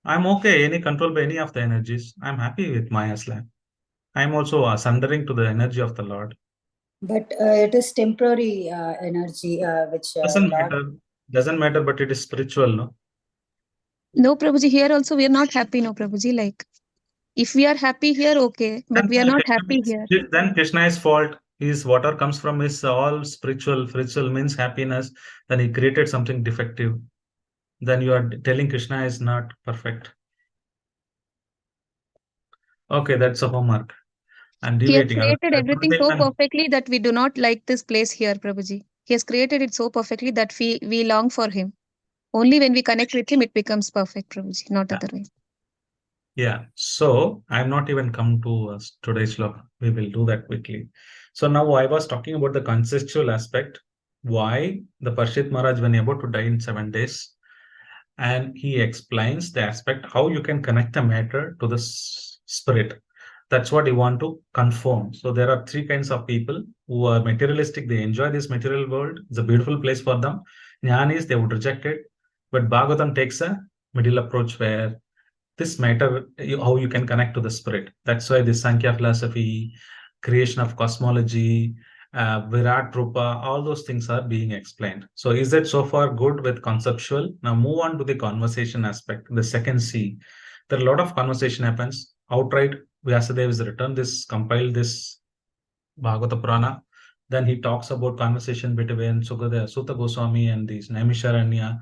I'm okay. Any control by any of the energies. I'm happy with Maya's life. I'm also surrendering to the energy of the Lord. But it is temporary energy, which Doesn't Lord... matter. Doesn't matter, but it is spiritual, no? No, Prabhuji. Here also, we are not happy, no, Prabhuji. Like, if we are happy here, okay. But we are not happy here. Then Krishna is fault. His water comes from his all spiritual. Spiritual means happiness. Then he created something defective. Then you are telling Krishna is not perfect. Okay, that's a homework. I'm He has deviating. created everything so perfectly that we do not like this place here, Prabhuji. He has created it so perfectly that we long for him. Only when we connect with him, it becomes perfect, Prabhuji, not otherwise. Yeah, so I'm not even come to today's law. We will do that quickly. So now I was talking about the conceptual aspect, why the Parshit Maharaj, when he about to die in 7 days, and he explains the aspect, how you can connect the matter to the spirit. That's what he want to confirm. So there are 3 kinds of people who are materialistic. They enjoy this material world. It's a beautiful place for them. Jnanis, they would reject it. But Bhagavatam takes a middle approach where this matter, how you can connect to the spirit. That's why the Sankhya philosophy, creation of cosmology, Virat Rupa, all those things are being explained. So is that so far good with conceptual? Now move on to the conversation aspect, the second C. There are a lot of conversation happens. outright Vyasadeva is written this, compiled this Bhagavata Purana. Then he talks about conversation between Sutta Goswami and these Naimisharanya,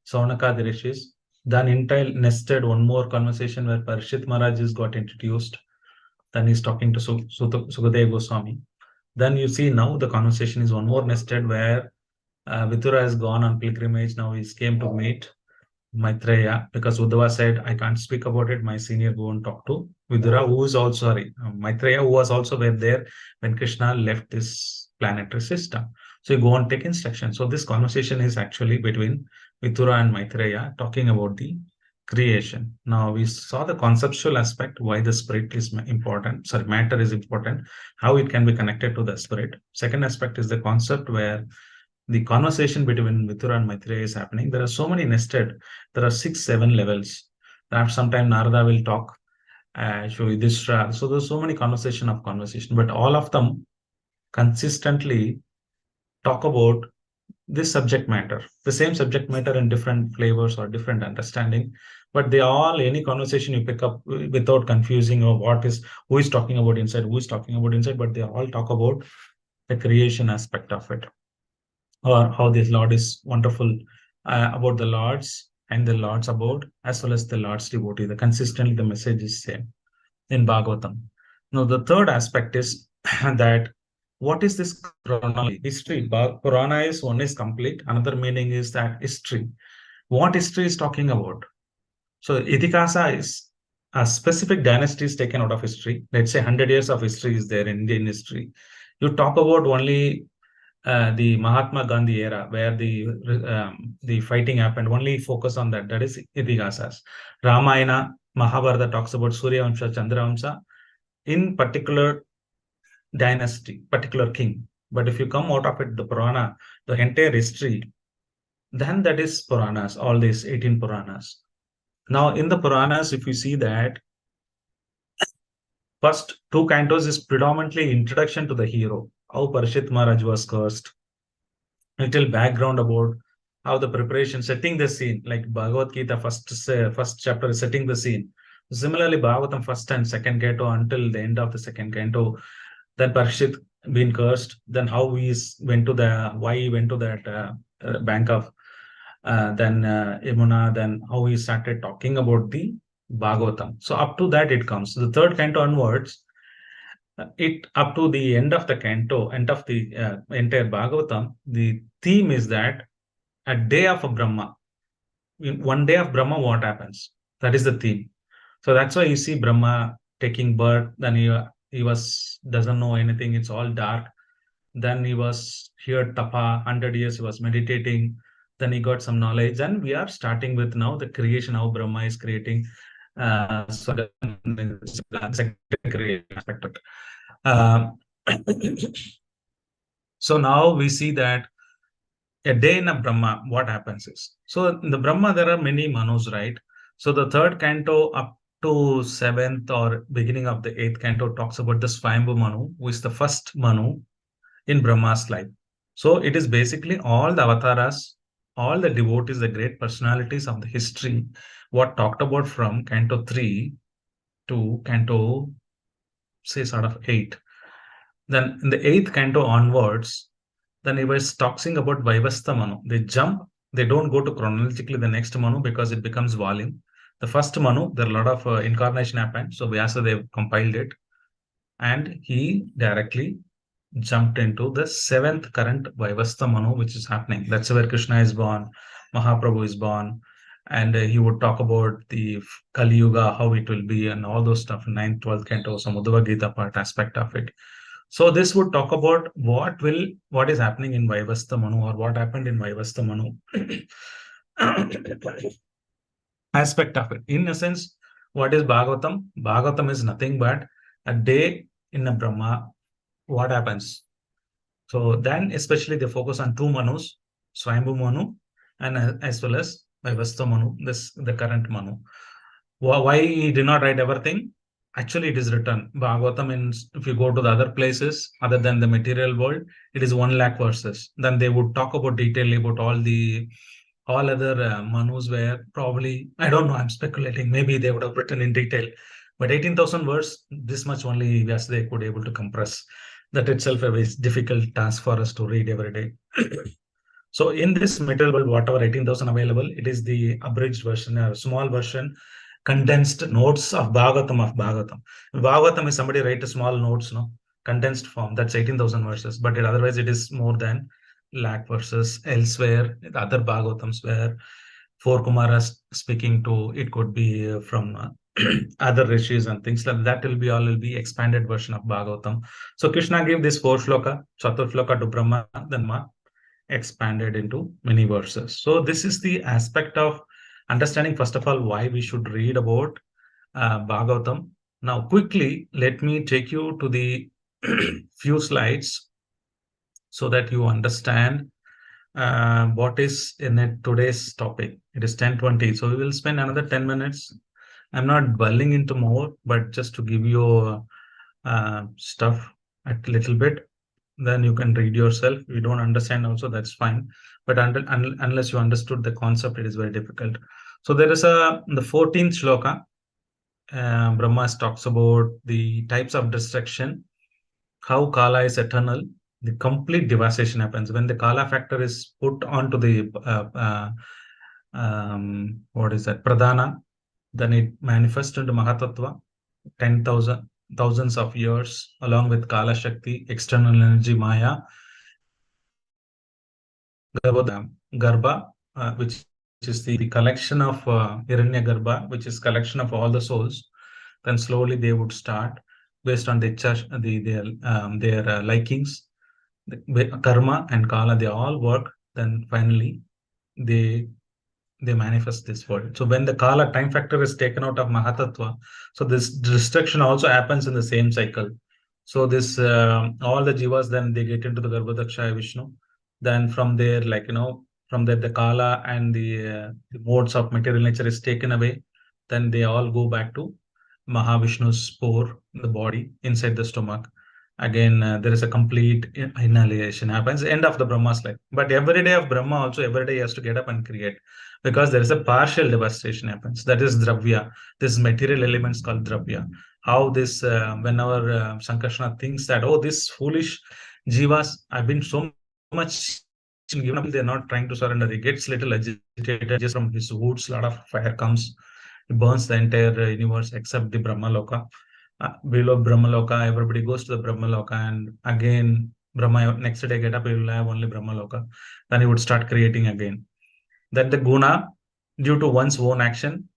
Saunaka Rishis. Then nested one more conversation where Parishit Maharaj is got introduced. Then he's talking to Sukadeva Goswami. Then you see now the conversation is one more nested where Vidura has gone on pilgrimage. Now he came to meet Maitreya because Uddhava said, I can't speak about it. My senior go and talk to Vidura, who is also, Maitreya, who was also there when Krishna left this planetary system. So you go and take instruction. So this conversation is actually between Vidura and Maitreya talking about the creation. Now we saw the conceptual aspect, why the spirit is important. Sorry, matter is important, how it can be connected to the spirit. Second aspect is the concept where the conversation between Vidura and Maitreya is happening. There are so many nested. There are 6, 7 levels. Perhaps sometime Narada will talk, show Yudhishthira. So there's so many conversation, but all of them consistently talk about this subject matter, the same subject matter in different flavors or different understanding. But they all, any conversation you pick up without confusing or who is talking about inside, but they all talk about the creation aspect of it, or how this Lord is wonderful, about the Lord's and the Lord's abode, as well as the Lord's devotee. Consistently the message is same in Bhagavatam. Now the third aspect is that what is this chronology? History. Purana is one is complete. Another meaning is that history. What history is talking about? So Itikasa is a specific dynasty is taken out of history. Let's say 100 years of history is there in Indian history. You talk about only the Mahatma Gandhi era, where the fighting happened, only focus on that. That is Itikasas. Ramayana, Mahabharata talks about Surya Vamsha, Chandra Vamsha, in particular dynasty, particular king. But if you come out of it, the Purana, the entire history, then that is Puranas, all these 18 Puranas. Now in the Puranas, if you see that first 2 cantos is predominantly introduction to the hero, how Parishit Maharaj was cursed, little background about how the preparation, setting the scene, like Bhagavad Gita first chapter is setting the scene. Similarly, Bhagavatam first and second canto until the end of the second canto, then Parishit been cursed, then how why he went to that bank of then Yamuna, then how he started talking about the Bhagavatam. So up to that it comes. The third canto onwards, it up to the end of the canto, end of the entire Bhagavatam, the theme is that a day of a Brahma, in one day of Brahma, what happens? That is the theme. So that's why you see Brahma taking birth, then he doesn't know anything, it's all dark. Then he was here tapa, 100 years he was meditating, then he got some knowledge, and we are starting with now the creation, how Brahma is creating. So the creation aspect of it. So now we see that a day in a Brahma, what happens is, so in the Brahma there are many Manus, right? So the third canto up to 7th or beginning of the 8th canto talks about the Swayambhu Manu, who is the first Manu in Brahma's life. So it is basically all the avatars, all the devotees, the great personalities of the history, what talked about from canto 3 to canto, say, sort of 8. Then in the 8th canto onwards, then he was talking about Vaivastha Manu. They jump, they don't go to chronologically the next Manu because it becomes volume. The first Manu, there are a lot of incarnation happened. So Vyasadeva compiled it, and he directly jumped into the 7th current Vaivastha Manu, which is happening. That's where Krishna is born, Mahaprabhu is born, and he would talk about the Kali Yuga, how it will be, and all those stuff, 9th, 12th canto, some Uddhava Gita part aspect of it. So this would talk about what is happening in Vaivastha Manu, or what happened in Vaivastha Manu aspect of it. In essence, what is Bhagavatam? Bhagavatam is nothing but a day in a Brahma. What happens? So then especially they focus on 2 Manus, Swayambhu Manu and as well as Vaivastha Manu, the current Manu. Why he did not write everything? Actually, it is written. Bhagavatam, if you go to the other places other than the material world, it is 1 lakh verses. Then they would talk about detail about all other Manus where probably, I don't know, I'm speculating, maybe they would have written in detail. But 18,000 words, this much only Vyasadeva could able to compress. That itself a very difficult task for us to read every day. So in this material world, whatever 18,000 available, it is the abridged version, a small version, condensed notes of Bhagavatam. Bhagavatam is somebody write a small notes, no, condensed form. That's 18,000 verses. But otherwise, it is more than lakh verses. Elsewhere, the other Bhagavatams where 4 Kumaras speaking to, it could be from other rishis and things like that. Will be expanded version of Bhagavatam. So Krishna gave this 4 shloka, Chatur shloka to Brahma, then Ma expanded into many verses. So this is the aspect of understanding, first of all, why we should read about Bhagavatam. Now, quickly, let me take you to the few slides so that you understand what is in today's topic. It is 10:20, so we will spend another 10 minutes. I'm not dwelling into more, but just to give you stuff a little bit. Then you can read yourself. If you don't understand also, that's fine. But unless you understood the concept, it is very difficult. So there is the 14th shloka. Brahma talks about the types of destruction, how Kala is eternal. The complete devastation happens when the Kala factor is put onto the what is that, Pradhana. Then it manifests into Mahatattva, 10,000 thousands of years, along with Kala Shakti, external energy, Maya, Garbha, which is the collection of Hiranya Garbha, which is collection of all the souls. Then slowly they would start based on their likings, karma and Kala. They all work. Then finally they manifest this world. So when the Kala time factor is taken out of Mahatattva, so this destruction also happens in the same cycle. So this all the jivas, then they get into the Garbhodakshaya Vishnu. Then from there, from there the Kala and the modes of material nature is taken away. Then they all go back to Mahavishnu's spore, the body inside the stomach. Again, there is a complete annihilation happens, end of the Brahma's life. But every day of Brahma also, every day he has to get up and create, because there is a partial devastation happens. That is Dravya. This material elements called Dravya. How this, whenever Sankarsana thinks that, oh, this foolish jivas, I've been so much given up, they're not trying to surrender. He gets little agitated just from his roots, a lot of fire comes. It burns the entire universe except the Brahmaloka. Below Brahmaloka, everybody goes to the Brahmaloka, and again, Brahma next day get up, he will have only Brahmaloka. Then he would start creating again. That the guna, due to one's own action,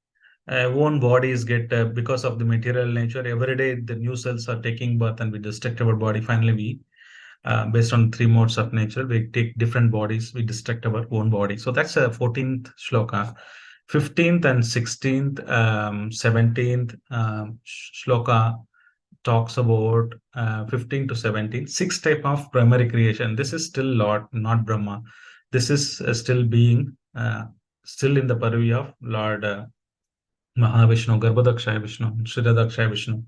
own bodies get, because of the material nature, every day the new cells are taking birth and we destruct our body. Finally, we, based on 3 modes of nature, we take different bodies, we destruct our own body. So that's a 14th shloka. 15th and 16th, 17th shloka talks about 15 to 17, 6 type of primary creation. This is still Lord, not Brahma. This is still being, still in the purview of Lord Mahavishnu, Garbhodakshaya Vishnu, Shriradakshaya Vishnu.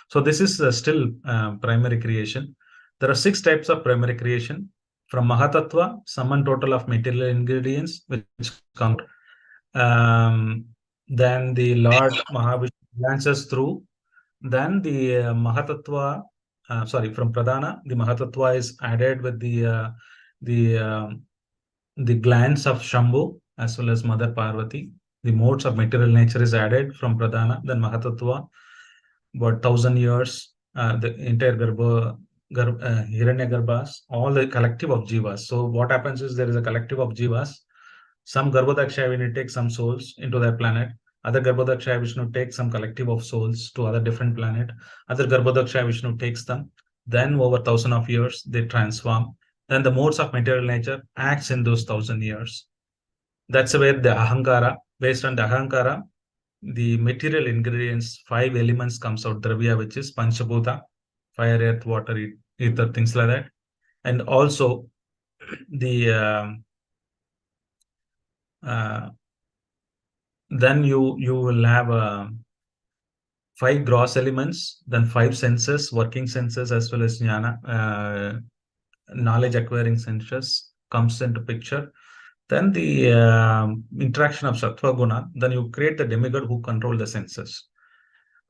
So this is still primary creation. There are 6 types of primary creation. From Mahatattva, sum total of material ingredients, which come. Then the Lord Mahavishnu glances through. Then the Mahatattva, from Pradhana, the Mahatattva is added with the glands of Shambhu as well as Mother Parvati. The modes of material nature is added from Pradhana, then Mahatattva. About 1,000 years, the entire Hiranya Garbhas, all the collective of jivas. So what happens is there is a collective of jivas. Some Garbhodakshaya Vishnu take some souls into their planet. Other Garbhodakshaya Vishnu takes some collective of souls to other different planet. Other Garbhodakshaya Vishnu takes them. Then over 1,000 of years, they transform. Then the modes of material nature acts in those 1,000 years. That's where the Ahankara, based on the Ahankara, the material ingredients, 5 elements comes out, Dravya, which is Panchabhuta, fire, earth, water, ether, things like that. And also the then you will have 5 gross elements, then 5 senses, working senses, as well as jnana, knowledge acquiring senses comes into picture. Then the interaction of Sattva Guna, then you create the demigod who control the senses.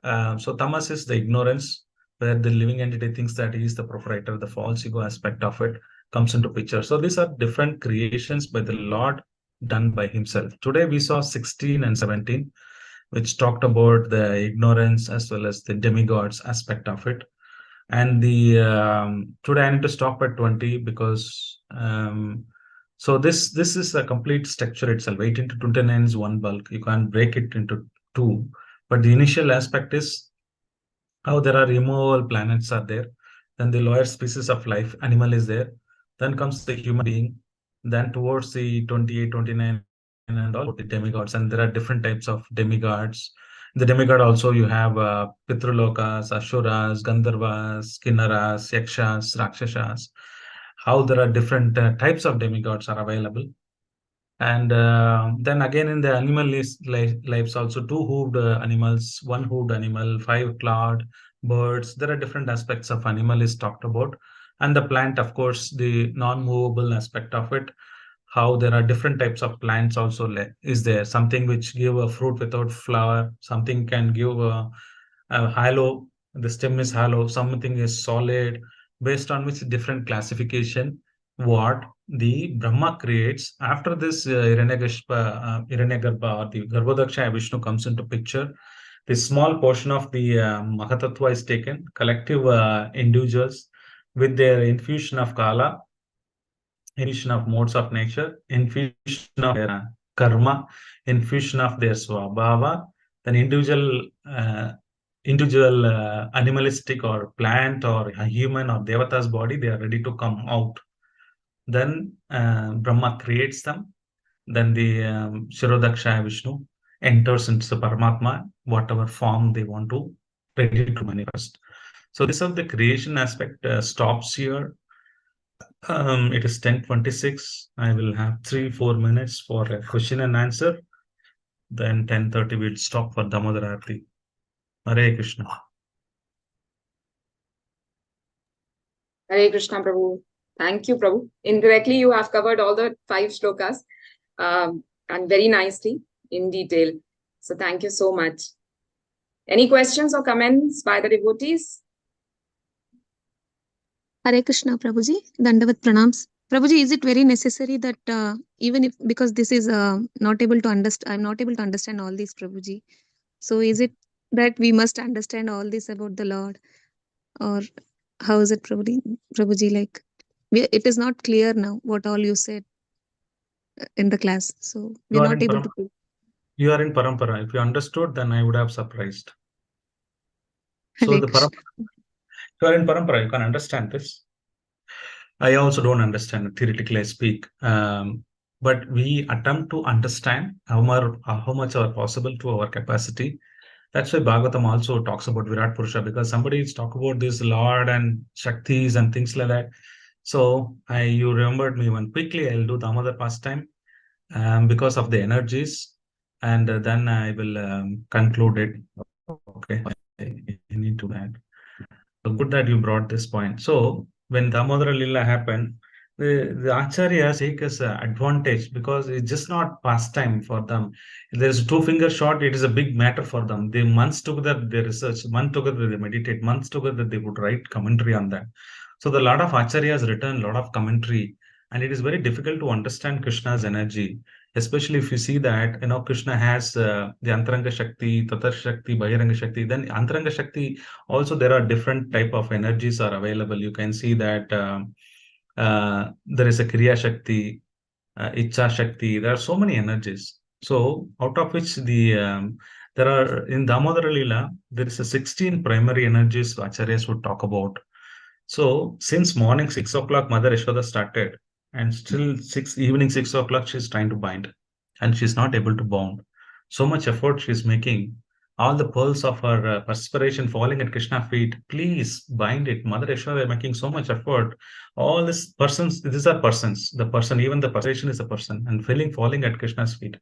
So tamas is the ignorance, where the living entity thinks that he is the proprietor. The false ego aspect of it comes into picture. So these are different creations by the Lord done by himself. Today we saw 16 and 17, which talked about the ignorance as well as the demigods aspect of it. And the today I need to stop at 20 because so this is a complete structure itself. 18 to 29 is one bulk. You can't break it into two. But the initial aspect is how there are immovable planets are there. Then the lower species of life, animal is there. Then comes the human being. Then towards the 28, 29 and all the demigods. And there are different types of demigods. The demigod also you have Pitrulokas, Asuras, Gandharvas, Kinnaras, Yakshas, Rakshasas. How there are different types of demigods are available. And then again in the animal lives also, two-hooved animals, one-hooved animal, five-clawed birds. There are different aspects of animal is talked about. And the plant, of course, the non-movable aspect of it, how there are different types of plants also is there. Something which give a fruit without flower, something can give a hollow, the stem is hollow, something is solid, based on which different classification what the Brahma creates. After this Hiranyagarbha or the Garbhodaksha Vishnu comes into picture, the small portion of the Mahatattva is taken, collective individuals with their infusion of Kala, infusion of modes of nature, infusion of their karma, infusion of their swabhava, then individual animalistic or plant or a human or devata's body, they are ready to come out. Then Brahma creates them. Then the Shirodaksha Vishnu enters into the Paramatma, whatever form they want to ready to manifest. So this of the creation aspect stops here. It is 10:26. I will have 3-4 minutes for a question and answer. Then 10:30 we'll stop for Damodar Arati. Hare Krishna. Hare Krishna, Prabhu. Thank you, Prabhu. Indirectly, you have covered all the 5 shlokas and very nicely in detail. So thank you so much. Any questions or comments by the devotees? Hare Krishna, Prabhuji. Dandavat pranams. Prabhuji, is it very necessary that even if, because this is not able to understand, I'm not able to understand all these, Prabhuji. So is it that we must understand all this about the Lord? Or how is it, Prabhuji? Like, it is not clear now what all you said in the class. So we're not able to. You are in Parampara. If you understood, then I would have surprised. So the Parampara, you are in Parampara, you can understand this. I also don't understand, theoretically I speak. But we attempt to understand how much are possible to our capacity. That's why Bhagavatam also talks about Virat Purusha, because somebody is talk about this Lord and Shaktis and things like that. So you remembered me one. Quickly, I'll do Damodar pastime because of the energies, and then I will conclude it. Okay, I need to add. So good that you brought this point. So when Damodara Lila happened, the Acharyas take as advantage because it's just not pastime for them. There's 2-finger shot, it is a big matter for them. They months together they research, months together they meditate, months together they would write commentary on that. So the lot of Acharyas written a lot of commentary, and it is very difficult to understand Krishna's energy, especially if you see that Krishna has the Antaranga Shakti, Tatar Shakti, Bahiranga Shakti. Then Antaranga Shakti also there are different type of energies are available. You can see that there is a Kriya Shakti, Icha Shakti. There are so many energies. So out of which there are in Damodara Lila there is a 16 primary energies Acharyas would talk about. So since morning 6 o'clock, Mother Yashoda started, and still evening 6 o'clock she's trying to bind, and she's not able to bound. So much effort she's making. All the pearls of her perspiration falling at Krishna's feet. Please bind it. Mother Yashoda making so much effort. All these persons, these are persons. The person, even the perspiration is a person, and falling at Krishna's feet.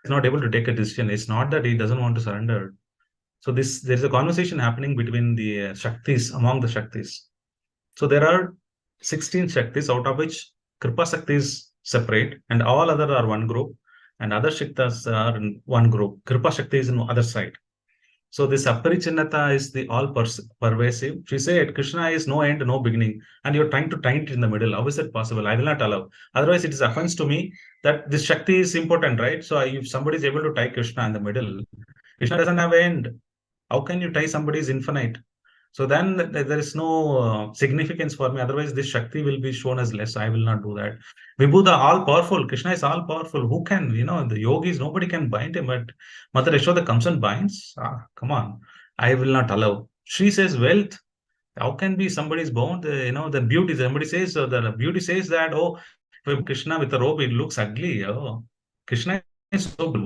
He's not able to take a decision. It's not that he doesn't want to surrender. So there's a conversation happening between the Shaktis, among the Shaktis. So there are 16 Shaktis, out of which Kripa Shakti is separate, and all other are one group, and other Shaktas are in one group. Kripa Shakti is in the other side. So this aparichinnata is the all pervasive. She said Krishna is no end, no beginning, and you're trying to tie it in the middle. How is that possible? I will not allow. Otherwise, it is offense to me that this Shakti is important, right? So if somebody is able to tie Krishna in the middle, Krishna doesn't have an end. How can you tie somebody's infinite? So then there is no significance for me. Otherwise, this Shakti will be shown as less. I will not do that. Vibhuda, all powerful. Krishna is all powerful. Who can, the yogis, nobody can bind him. But Mother Yashoda comes and binds. Come on. I will not allow. She says wealth. How can be somebody's bound? The beauty. Somebody says, the beauty says that, oh, Krishna with a robe, it looks ugly. Oh, Krishna is so good.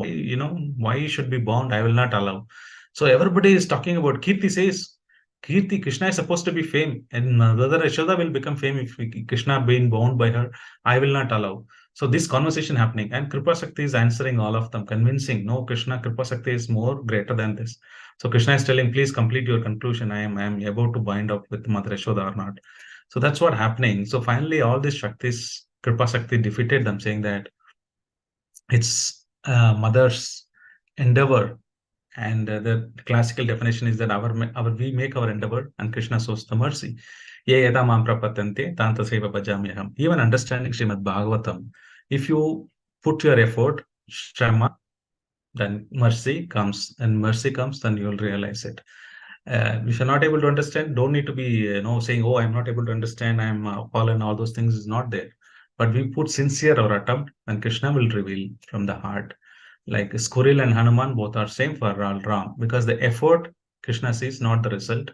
Why he should be bound? I will not allow. So everybody is talking about Kirti says, Kirti, Krishna is supposed to be fame, and Mother Yashoda will become fame if Krishna being bound by her. I will not allow. So this conversation happening, and Kripa Shakti is answering all of them, convincing, no, Krishna, Kripa Shakti is more greater than this. So Krishna is telling, please complete your conclusion. I am about to bind up with Mother Yashoda or not. So that's what happening. So finally, all these Shaktis, Kripa Shakti defeated them, saying that it's mother's endeavor. And the classical definition is that we make our endeavor and Krishna shows the mercy. Ye yada mam prapatante tanta seva bhajamyaham. Even understanding Shrimad Bhagavatam, if you put your effort, Shrama, then mercy comes, and mercy comes, then you'll realize it. If you're not able to understand, don't need to be saying, oh, I'm not able to understand, I'm fallen, all those things is not there. But we put sincere our attempt, and Krishna will reveal from the heart. Like Squirrel and Hanuman, both are same for all Ram, because the effort Krishna sees, not the result.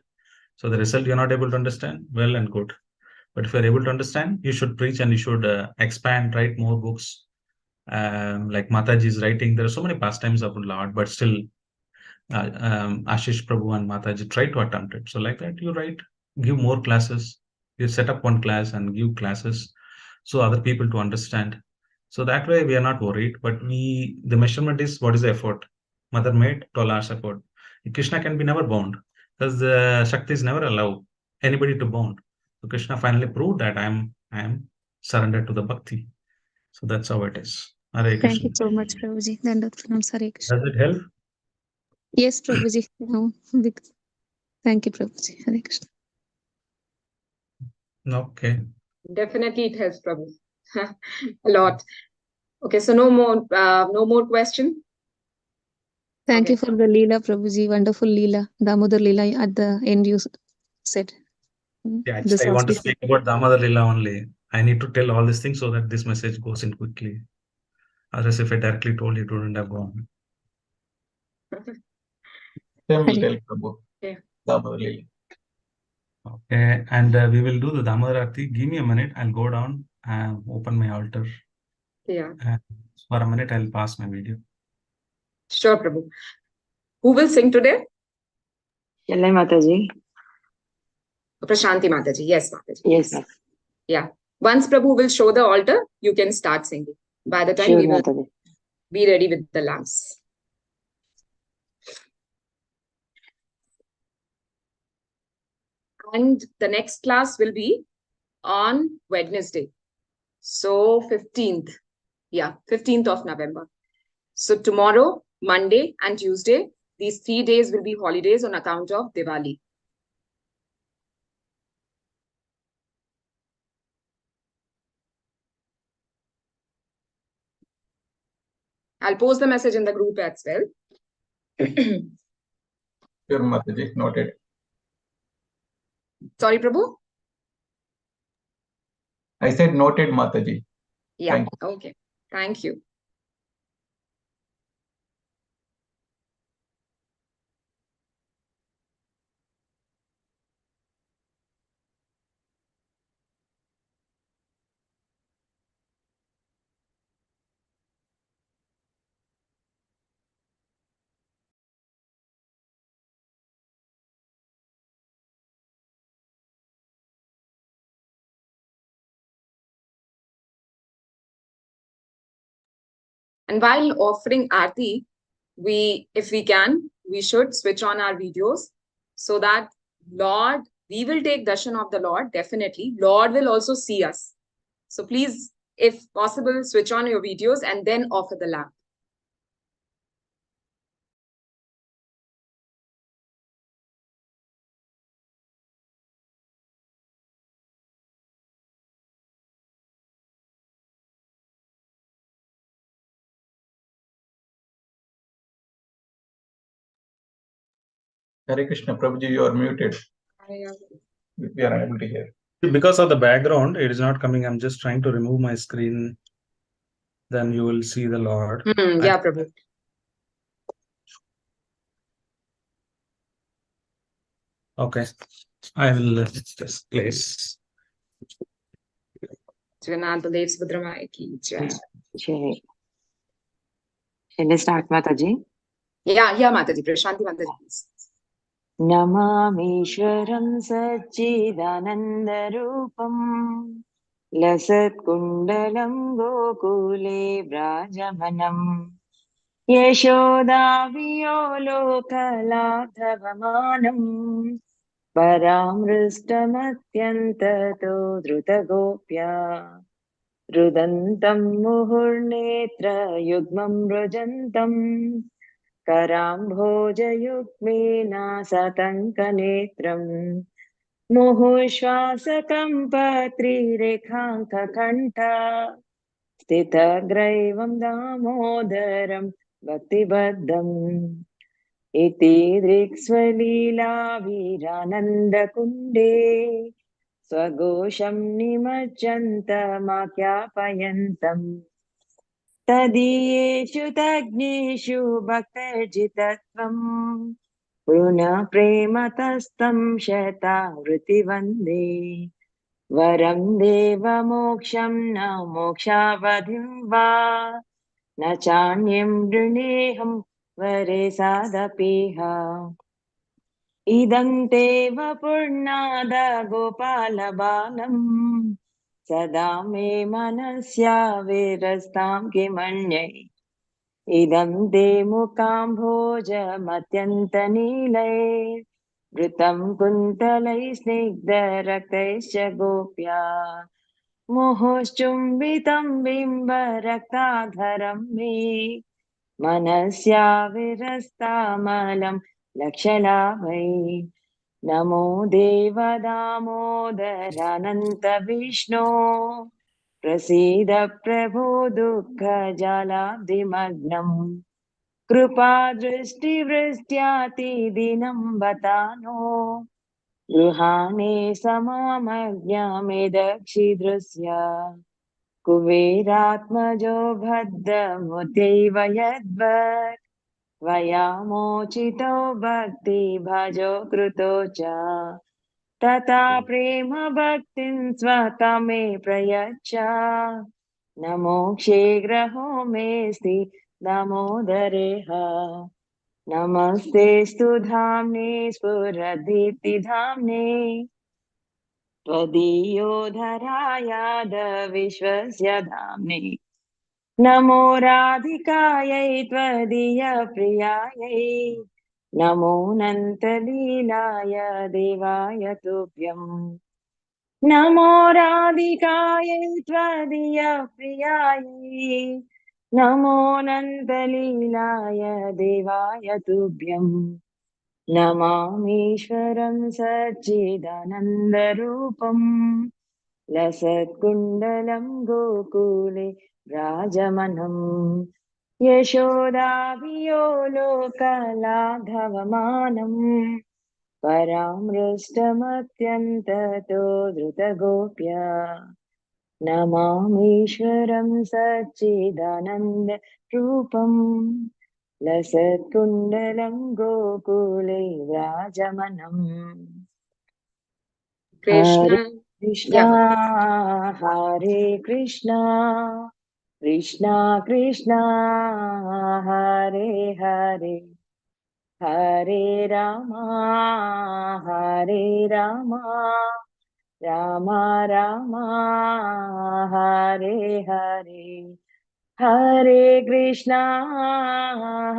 So the result you're not able to understand, well and good. But if you're able to understand, you should preach and you should expand, write more books. Like Mataji is writing, there are so many pastimes of Lord, but still Ashish Prabhu and Mataji try to attempt it. So like that, you write, give more classes. You set up one class and give classes so other people to understand. So that way we are not worried, but the measurement is what is the effort. Mother made 12 hours effort. Krishna can be never bound because the Shakti is never allow anybody to bound. So Krishna finally proved that I am surrendered to the Bhakti. So that's how it is. Hare Thank Krishna. you so much, Prabhuji. Dandavat Hare Krishna. Does it help? Yes, Prabhuji. No, thank you, Prabhuji. Hare Krishna. Okay. Definitely it helps, Prabhu. A lot. Okay, so no more question. Thank Okay. you for the Leela, Prabhuji. Wonderful Leela. Damodar Leela at the end you said. Yeah, This I want to auspicious. speak about Damodar Lila only. I need to tell all these things so that this message goes in quickly. Otherwise, if I directly told, it wouldn't have gone. Then we'll Hare. tell Prabhu. Yeah. Damodar Lila. Okay, and we will do the Damodar Arati. Give me a minute. I'll go down and open my altar. Yeah. For a minute, I'll pass my video. Sure, Prabhu. Who will sing today? Shall I, Mataji? Prashanti Mataji. Yes, Mataji. Yes, ma'am. Yeah. Once Prabhu will show the altar, you can start singing. By the time Sure, we will Mataji. be ready with the lamps. And the next class will be on Wednesday. So 15th. Yeah, 15th of November. So tomorrow, Monday and Tuesday, these 3 days will be holidays on account of Diwali. I'll post the message in the group as well. Sure, Mataji. Noted. Sorry, Prabhu? I said noted, Mataji. Yeah, Thank you. okay. Thank you. And while offering Aarti, if we can, we should switch on our videos so that Lord, we will take darshan of the Lord, definitely. Lord will also see us. So please, if possible, switch on your videos and then offer the lamp. Hare Krishna, Prabhuji, you are muted. We are unable to hear. Because of the background, it is not coming. I'm just trying to remove my screen. Then you will see the Lord. Yeah, Prabhu. Okay. I will just place. Jagannathadev Subhadramaya ki jai. Jai. Shall I start, Mataji? Yeah, Mataji. Prashanti Mataji, please. नमामीश्वरं सच्चिदानन्दरूपम् लसत्कुण्डलं गोकुले व्राजमनम् यशोदावियोलोकलाघवमानम् परामृष्टमत्यन्ततो द्रुतगोप्या रुदन्तं मुहुर्नेत्रयुग्मं रुजन्तम् कराम्भोजयुग्मेन सतङ्कनेत्रम् मुहुश्वासकम्पत्रिरेखाङ्ककण्ठ स्थितग्रैवं दामोदरं भक्तिबद्धम् इति दृक्स्वलीलाभिरानन्दकुण्डे स्वघोषं निमज्जन्तमाख्यापयन्तम् तदीयेषु तज्ञेषु भक्तर्जितत्वम् पुनः प्रेमतस्तं शतावृत्ति वन्दे वरं देवमोक्षं न मोक्षावधिं वा न चान्यं वृणेऽहं वरे सादपीह इदं ते वपुर्नाद गोपालबालम् सदा मे मनस्या विरस्तां किमन्यै इदं ते मुकाम्भोजमत्यन्तनीलै वृतं कुन्तलैः स्निग्धरक्तैश्च गोप्या मुहुश्चुम्बितं बिम्बरक्ताधरं मे मनस्या विरस्तामलं लक्षलाभै नमो देवदामोदरानन्त विष्णो प्रसीद प्रभो दुःखजालाब्धिमग्नम् कृपादृष्टिवृष्ट्यातिदिनं बतानो गृहाणे समामज्ञमेदक्षिदृश्य कुबेरात्मजो भद्रमुद्यैव यद्वत् त्वयामोचितो भक्तिभजो कृतो च तथा प्रेम भक्तिं स्वता मे प्रयच्छ नमो क्षेग्रहो मेऽस्ति दामोदरेह नमस्ते स्तु धाम्ने स्फुरदीप्तिधाम्ने त्वदीयोधरायाद विश्वस्य धाम्ने नमो राधिकायै त्वदीयप्रियायै नमो नन्तलीलाय देवाय तुभ्यम् नमो राधिकायै त्वदीयप्रियायै नमो नन्दलीलाय देवाय तुभ्यम् नमामीश्वरं सच्चिदानन्दरूपम् लसत्कुण्डलं गोकुले राजमनम् यशोदाभियोलोकलाघवमानम् परामृष्टमत्यन्ततो द्रुतगोप्या नमामीश्वरं सच्चिदानन्दरूपम् लसत्कुण्डलं गोकुले व्राजमनम् Krishna. Krishna, Hare Krishna, Krishna Krishna, Hare Hare, Hare Rama, Hare Rama, Rama Rama, Hare Hare, Hare Krishna,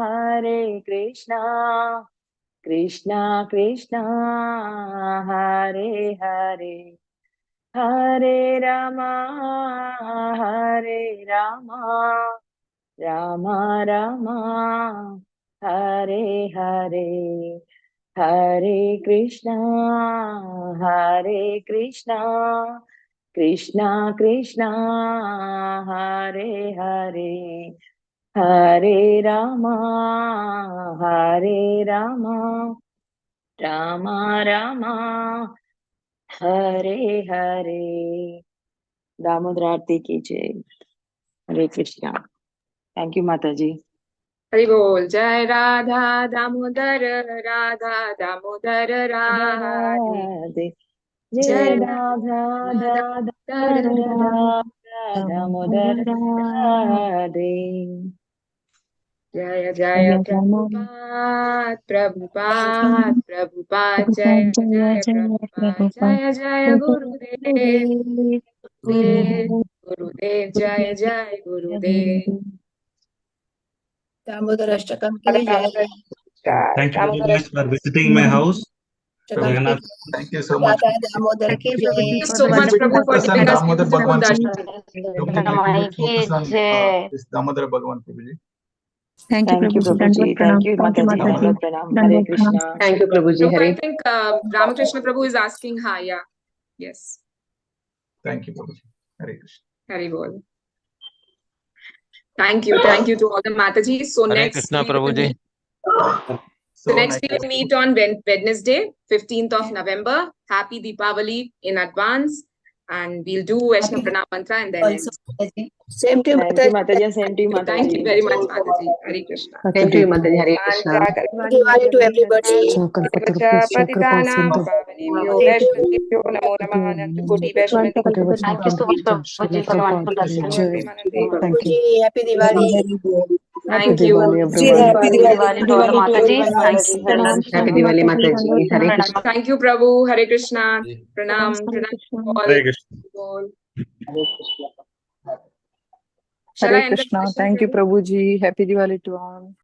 Hare Krishna, Krishna Krishna, Hare Hare, Hare Rama, Hare Rama, Rama Rama, Hare Hare, Hare Krishna, Hare Krishna, Krishna Krishna, Hare Hare, Hare Rama, Hare Rama, Rama Rama, Hare Hare. Damodar Aarti ki jai. Hare Krishna. Thank you, Mataji. Hari Bol. Jai Radha Damodar, Radha Damodar Radhe. Jai Radha Damodar Radhe. Jaya Jaya Prabhupada, Prabhupada, Prabhupada, Jaya Jaya Prabhupada, Jaya Jaya Gurudev, Gurudev, Jaya Jaya Gurudev. Damodar Ashtakam ki jai. Thank you very much for visiting my house. Jagannath. Thank you so much. Radha Damodar ki jai. Thank you so much, Prabhu, for Focus on giving us Damodar beautiful Bhagwan. darshan. Focus on this Damodar Bhagwan, Prabhuji. Thank you, Thank you, Prabhuji. Prabhuji. Thank you, Mataji. Mataji. Dandavad Pranam. Hare Krishna. Thank you, Prabhuji. So I Hare. think Ramakrishna Prabhu is asking hi. Yeah. Yes. Thank you, Prabhuji. Hare Krishna. Hari Bol. Thank you. Thank you to all the Matajis. So Hare next Krishna, we will Prabhuji. meet. So next we will meet on Wednesday, 15th of November. Happy Deepavali in advance. And we'll do Vaishnav Pranam Mantra and then Also, end. same to you, Thank you, Mataji. Same to you, Mataji. Thank you very much, Mataji. Hari Krishna. Thank you, Mataji. Hare Krishna. Diwali to everybody. Patitanam Pavanebhyo Vaishnavebhyo Namo Namah Anantakoti Vaishnavendra. Thank you so much, Prabhuji, for the wonderful darshan. Prabhuji, happy Diwali. Thank you. Happy Diwali to all the Matajis. Thank you. Hare Krishna. Happy Diwali, Mataji. Hare Krishna. Thank you, Prabhu. Hare Krishna. Pranam. Pranam to all. Hare Krishna. Shall I Hare end the Krishna. session, Thank you, Prabhu? Prabhuji. Happy Diwali to all.